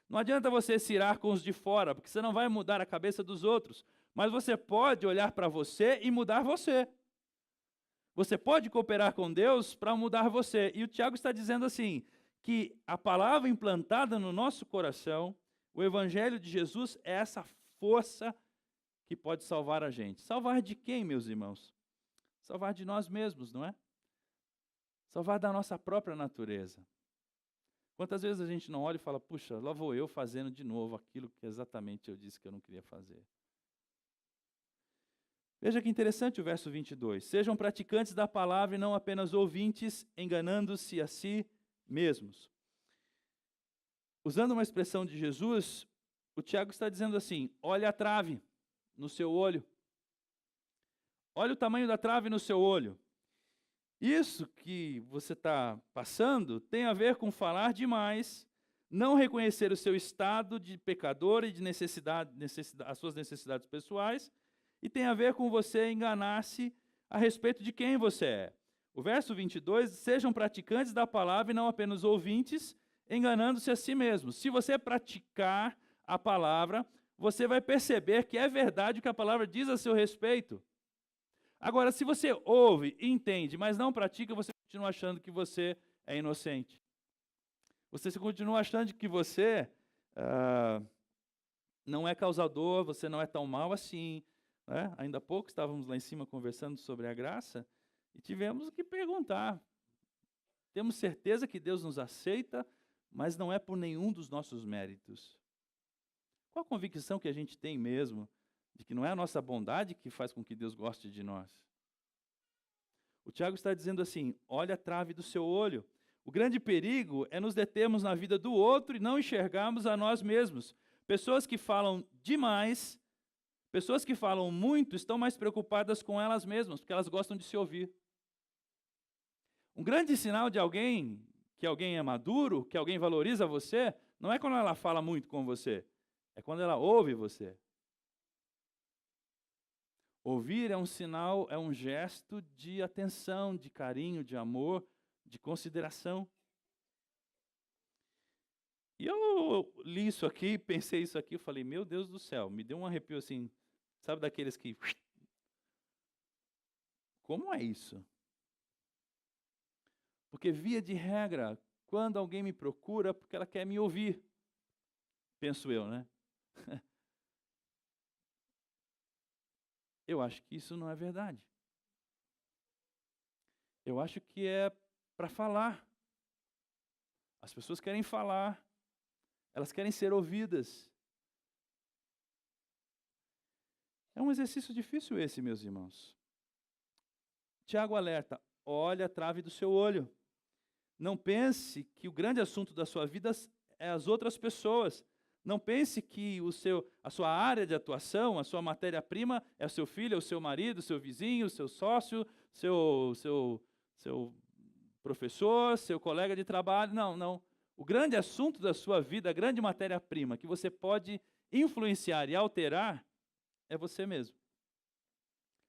Não adianta você se irar com os de fora, porque você não vai mudar a cabeça dos outros, mas você pode olhar para você e mudar você. Você pode cooperar com Deus para mudar você. E o Tiago está dizendo assim, que a palavra implantada no nosso coração, o Evangelho de Jesus, é essa força que pode salvar a gente. Salvar de quem, meus irmãos? Salvar de nós mesmos, não é? Só vai da nossa própria natureza. Quantas vezes a gente não olha e fala, puxa, lá vou eu fazendo de novo aquilo que exatamente eu disse que eu não queria fazer. Veja que interessante o verso 22. Sejam praticantes da palavra e não apenas ouvintes, enganando-se a si mesmos. Usando uma expressão de Jesus, o Tiago está dizendo assim, olha a trave no seu olho. Olha o tamanho da trave no seu olho. Isso que você está passando tem a ver com falar demais, não reconhecer o seu estado de pecador e de as suas necessidades pessoais, e tem a ver com você enganar-se a respeito de quem você é. O verso 22, sejam praticantes da palavra e não apenas ouvintes, enganando-se a si mesmos. Se você praticar a palavra, você vai perceber que é verdade o que a palavra diz a seu respeito. Agora, se você ouve e entende, mas não pratica, você continua achando que você é inocente. Você continua achando que você não é causador, você não é tão mal assim. Né? Ainda há pouco estávamos lá em cima conversando sobre a graça e tivemos que perguntar. Temos certeza que Deus nos aceita, mas não é por nenhum dos nossos méritos. Qual a convicção que a gente tem mesmo de que não é a nossa bondade que faz com que Deus goste de nós? O Tiago está dizendo assim, olha a trave do seu olho. O grande perigo é nos determos na vida do outro e não enxergarmos a nós mesmos. Pessoas que falam demais, pessoas que falam muito, estão mais preocupadas com elas mesmas, porque elas gostam de se ouvir. Um grande sinal de alguém, que alguém é maduro, que alguém valoriza você, não é quando ela fala muito com você, é quando ela ouve você. Ouvir é um sinal, é um gesto de atenção, de carinho, de amor, de consideração. E eu li isso aqui, pensei isso aqui, eu falei, meu Deus do céu, me deu um arrepio assim, sabe daqueles que... Como é isso? Porque via de regra, quando alguém me procura, porque ela quer me ouvir, penso eu, né? Eu acho que isso não é verdade. Eu acho que é para falar. As pessoas querem falar, elas querem ser ouvidas. É um exercício difícil esse, meus irmãos. Tiago alerta, olha a trave do seu olho. Não pense que o grande assunto da sua vida é as outras pessoas. Não pense que a sua área de atuação, a sua matéria-prima é o seu filho, é o seu marido, o seu vizinho, o seu sócio, seu professor, seu colega de trabalho. Não, não. O grande assunto da sua vida, a grande matéria-prima que você pode influenciar e alterar é você mesmo.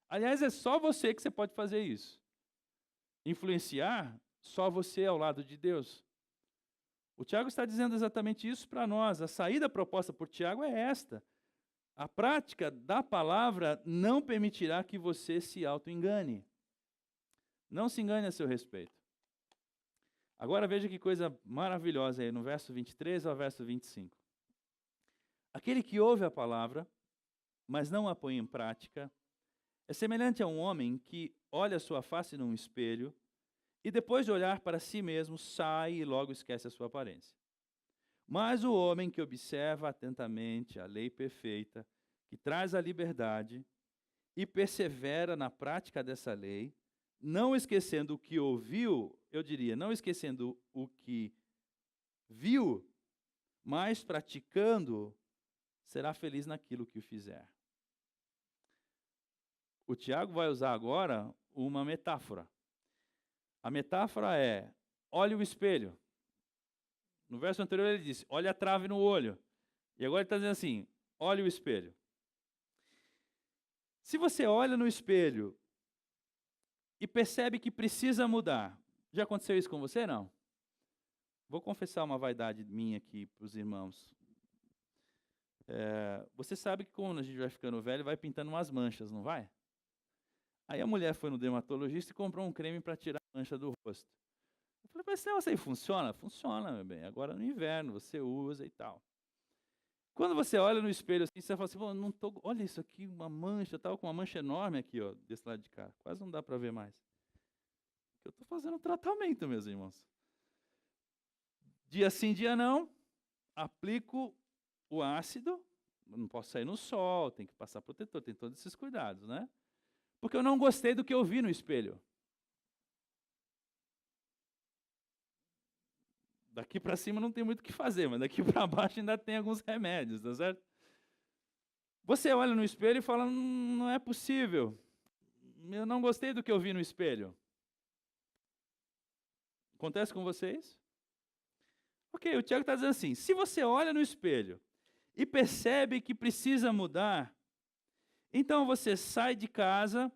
Aliás, é só você que você pode fazer isso. Influenciar só você ao lado de Deus. O Tiago está dizendo exatamente isso para nós. A saída proposta por Tiago é esta. A prática da palavra não permitirá que você se auto-engane. Não se engane a seu respeito. Agora veja que coisa maravilhosa aí, no verso 23 ao verso 25. Aquele que ouve a palavra, mas não a põe em prática, é semelhante a um homem que olha a sua face num espelho e depois de olhar para si mesmo, sai e logo esquece a sua aparência. Mas o homem que observa atentamente a lei perfeita, que traz a liberdade, e persevera na prática dessa lei, não esquecendo o que ouviu, eu diria, não esquecendo o que viu, mas praticando, será feliz naquilo que o fizer. O Tiago vai usar agora uma metáfora. A metáfora é, olhe o espelho. No verso anterior ele disse, olha a trave no olho. E agora ele está dizendo assim, olhe o espelho. Se você olha no espelho e percebe que precisa mudar, já aconteceu isso com você? Não? Vou confessar uma vaidade minha aqui para os irmãos. Você sabe que quando a gente vai ficando velho, vai pintando umas manchas, não vai? Aí a mulher foi no dermatologista e comprou um creme para tirar a mancha do rosto. Eu falei, mas esse negócio aí funciona? Funciona, meu bem. Agora no inverno você usa e tal. Quando você olha no espelho assim, você fala assim, não tô, olha isso aqui, uma mancha, tal, com uma mancha enorme aqui, ó, desse lado de cá. Quase não dá para ver mais. Eu estou fazendo tratamento, meus irmãos. Dia sim, dia não, aplico o ácido, não posso sair no sol, tem que passar protetor, tem todos esses cuidados, né? Porque eu não gostei do que eu vi no espelho. Daqui para cima não tem muito o que fazer, mas daqui para baixo ainda tem alguns remédios, tá certo? Você olha no espelho e fala, não é possível. Eu não gostei do que eu vi no espelho. Acontece com vocês? Ok, o Tiago está dizendo assim, se você olha no espelho e percebe que precisa mudar, então você sai de casa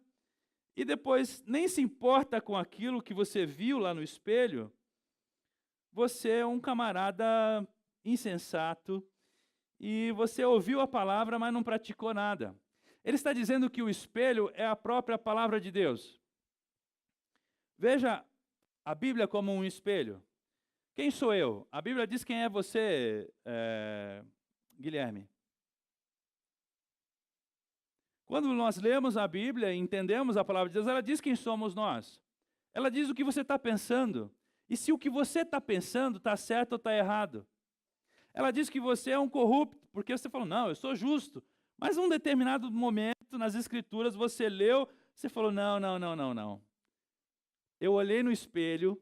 e depois nem se importa com aquilo que você viu lá no espelho, você é um camarada insensato e você ouviu a palavra, mas não praticou nada. Ele está dizendo que o espelho é a própria palavra de Deus. Veja a Bíblia como um espelho. Quem sou eu? A Bíblia diz quem é você, Guilherme. Quando nós lemos a Bíblia e entendemos a palavra de Deus, ela diz quem somos nós. Ela diz o que você está pensando. E se o que você está pensando está certo ou está errado. Ela diz que você é um corrupto, porque você falou, não, eu sou justo. Mas num determinado momento, nas Escrituras, você leu, você falou, não. Eu olhei no espelho,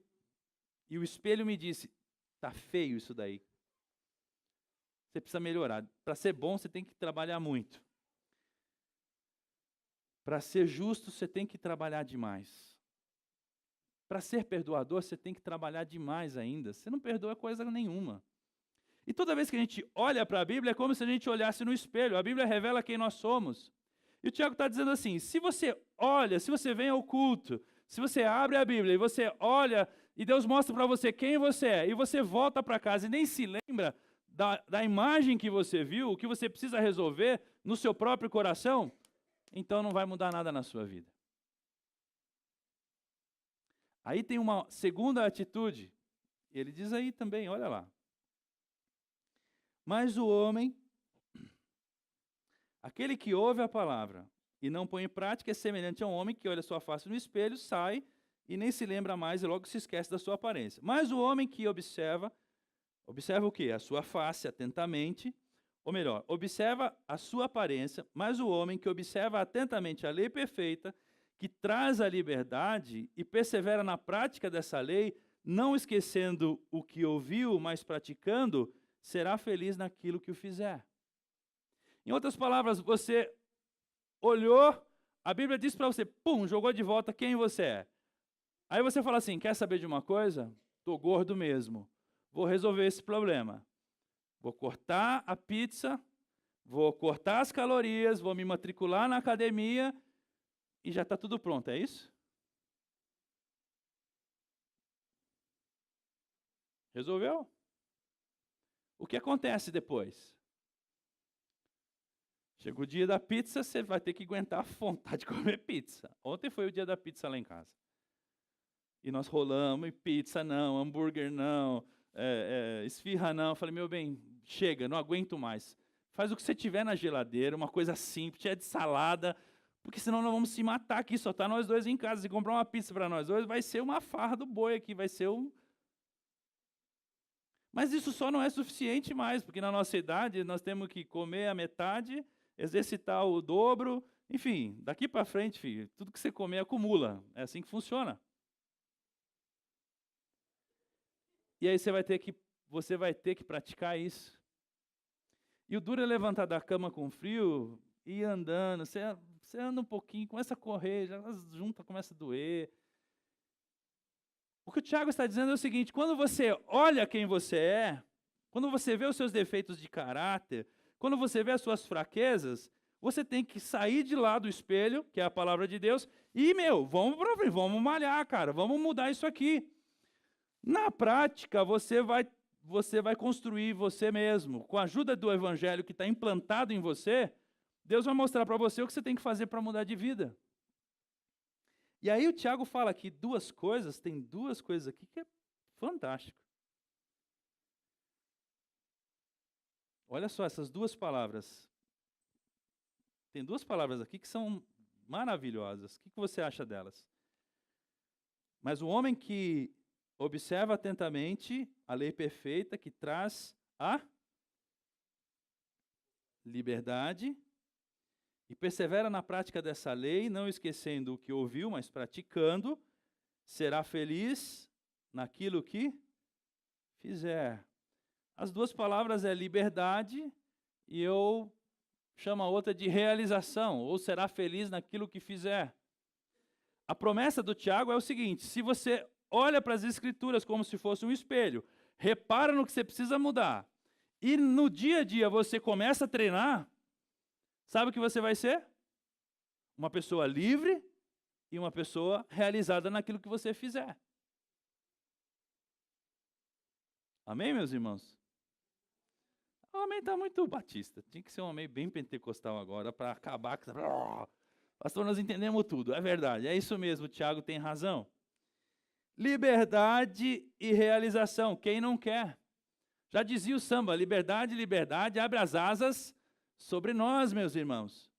e o espelho me disse, está feio isso daí. Você precisa melhorar. Para ser bom, você tem que trabalhar muito. Para ser justo, você tem que trabalhar demais. Para ser perdoador, você tem que trabalhar demais ainda. Você não perdoa coisa nenhuma. E toda vez que a gente olha para a Bíblia, é como se a gente olhasse no espelho. A Bíblia revela quem nós somos. E o Tiago está dizendo assim, se você olha, se você vem ao culto, se você abre a Bíblia e você olha, e Deus mostra para você quem você é, e você volta para casa e nem se lembra da imagem que você viu, o que você precisa resolver no seu próprio coração, então não vai mudar nada na sua vida. Aí tem uma segunda atitude, ele diz aí também, olha lá. Mas o homem, aquele que ouve a palavra e não põe em prática, é semelhante a um homem que olha sua face no espelho, sai e nem se lembra mais e logo se esquece da sua aparência. Mas o homem que observa o quê? A sua face atentamente, ou melhor, observa a sua aparência, mas o homem que observa atentamente a lei perfeita, que traz a liberdade e persevera na prática dessa lei, não esquecendo o que ouviu, mas praticando, será feliz naquilo que o fizer. Em outras palavras, você olhou, a Bíblia diz para você, pum, jogou de volta quem você é. Aí você fala assim, quer saber de uma coisa? Estou gordo mesmo, vou resolver esse problema. Vou cortar a pizza, vou cortar as calorias, vou me matricular na academia e já está tudo pronto, é isso? Resolveu? O que acontece depois? Chega o dia da pizza, você vai ter que aguentar a vontade de comer pizza. Ontem foi o dia da pizza lá em casa. E nós rolamos, e pizza não, hambúrguer não, esfirra não. Eu falei, meu bem, chega, não aguento mais. Faz o que você tiver na geladeira, uma coisa simples, cheia de salada, porque senão nós vamos se matar aqui, só tá nós dois em casa. Se comprar uma pizza para nós dois, vai ser uma farra do boi aqui, vai ser um... Mas isso só não é suficiente mais, porque na nossa idade nós temos que comer a metade, exercitar o dobro, enfim, daqui para frente, filho, tudo que você comer acumula. É assim que funciona. E aí você vai ter que praticar isso. E o duro é levantar da cama com frio e ir andando. Você anda um pouquinho, começa a correr, já as juntas começam a doer. O que o Tiago está dizendo é o seguinte, quando você olha quem você é, quando você vê os seus defeitos de caráter, quando você vê as suas fraquezas, você tem que sair de lá do espelho, que é a palavra de Deus, e, vamos malhar, cara, vamos mudar isso aqui. Na prática, você vai construir você mesmo. Com a ajuda do evangelho que está implantado em você, Deus vai mostrar para você o que você tem que fazer para mudar de vida. E aí o Tiago fala aqui tem duas coisas aqui que é fantástico. Olha só essas duas palavras. Tem duas palavras aqui que são maravilhosas. O que você acha delas? Mas o homem que observa atentamente a lei perfeita que traz a liberdade e persevera na prática dessa lei, não esquecendo o que ouviu, mas praticando, será feliz naquilo que fizer. As duas palavras é liberdade e eu chamo a outra de realização, ou será feliz naquilo que fizer. A promessa do Tiago é o seguinte: se você olha para as Escrituras como se fosse um espelho, repara no que você precisa mudar, e no dia a dia você começa a treinar, sabe o que você vai ser? Uma pessoa livre e uma pessoa realizada naquilo que você fizer. Amém, meus irmãos? O amém está muito batista. Tinha que ser um amém bem pentecostal agora para acabar com... Pastor, nós entendemos tudo. É verdade, é isso mesmo, o Tiago tem razão. Liberdade e realização. Quem não quer? Já dizia o samba, liberdade, liberdade, abre as asas sobre nós, meus irmãos.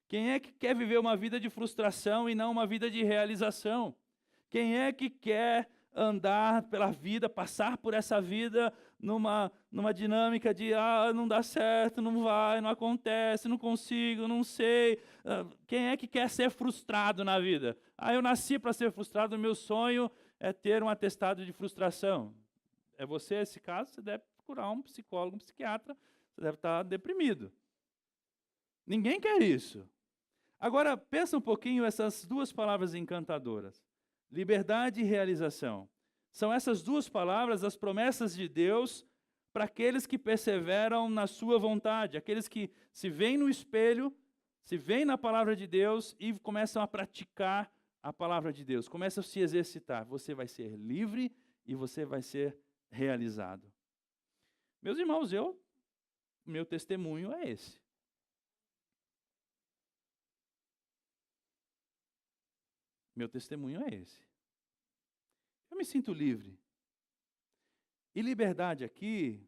Quem é que quer viver uma vida de frustração e não uma vida de realização? Quem é que quer andar pela vida, passar por essa vida numa dinâmica de não dá certo, não vai, não acontece, não consigo, não sei. Quem é que quer ser frustrado na vida? Eu nasci para ser frustrado, o meu sonho é ter um atestado de frustração. É você esse caso? Você deve procurar um psicólogo, um psiquiatra, você deve estar deprimido. Ninguém quer isso. Agora, pensa um pouquinho essas duas palavras encantadoras. Liberdade e realização. São essas duas palavras as promessas de Deus para aqueles que perseveram na sua vontade, aqueles que se veem no espelho, se veem na palavra de Deus e começam a praticar a palavra de Deus, começam a se exercitar. Você vai ser livre e você vai ser realizado. Meus irmãos, meu testemunho é esse. Meu testemunho é esse. Eu me sinto livre. E liberdade aqui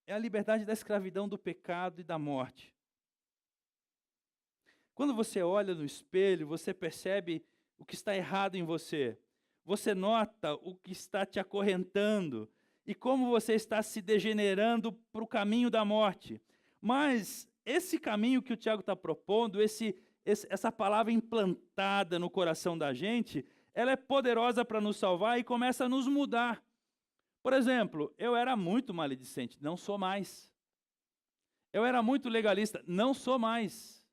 é a liberdade da escravidão do pecado e da morte. Quando você olha no espelho, você percebe o que está errado em você. Você nota o que está te acorrentando e como você está se degenerando para o caminho da morte. Mas esse caminho que o Tiago está propondo, essa palavra implantada no coração da gente, ela é poderosa para nos salvar e começa a nos mudar. Por exemplo, eu era muito maledicente, não sou mais. Eu era muito legalista, não sou mais.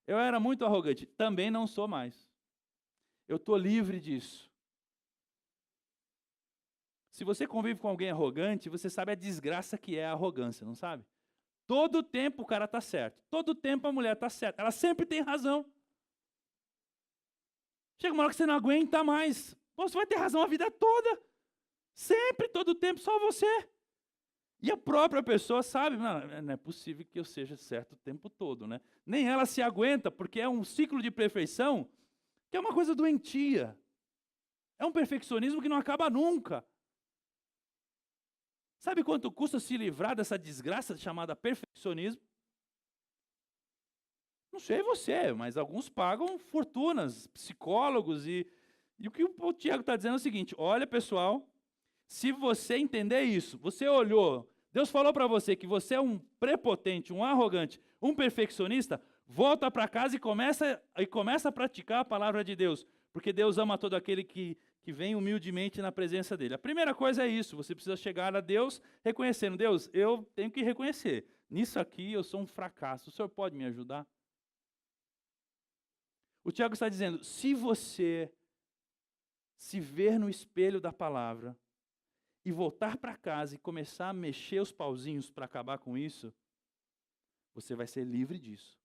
Eu era muito arrogante, também não sou mais. Eu estou livre disso. Se você convive com alguém arrogante, você sabe a desgraça que é a arrogância, não sabe? Todo tempo o cara está certo. Todo tempo a mulher está certa. Ela sempre tem razão. Chega uma hora que você não aguenta mais. Você vai ter razão a vida toda. Sempre, todo tempo, só você. E a própria pessoa sabe, não é possível que eu seja certo o tempo todo, né? Nem ela se aguenta, porque é um ciclo de perfeição que é uma coisa doentia. É um perfeccionismo que não acaba nunca. Sabe quanto custa se livrar dessa desgraça chamada perfeccionismo? Não sei você, mas alguns pagam fortunas, psicólogos, e o que o Tiago está dizendo é o seguinte: olha, pessoal, se você entender isso, você olhou, Deus falou para você que você é um prepotente, um arrogante, um perfeccionista, volta para casa e começa a praticar a palavra de Deus, porque Deus ama todo aquele que vem humildemente na presença dele. A primeira coisa é isso, você precisa chegar a Deus reconhecendo: Deus, eu tenho que reconhecer, nisso aqui eu sou um fracasso, o Senhor pode me ajudar? O Tiago está dizendo, se você se ver no espelho da palavra e voltar para casa e começar a mexer os pauzinhos para acabar com isso, você vai ser livre disso.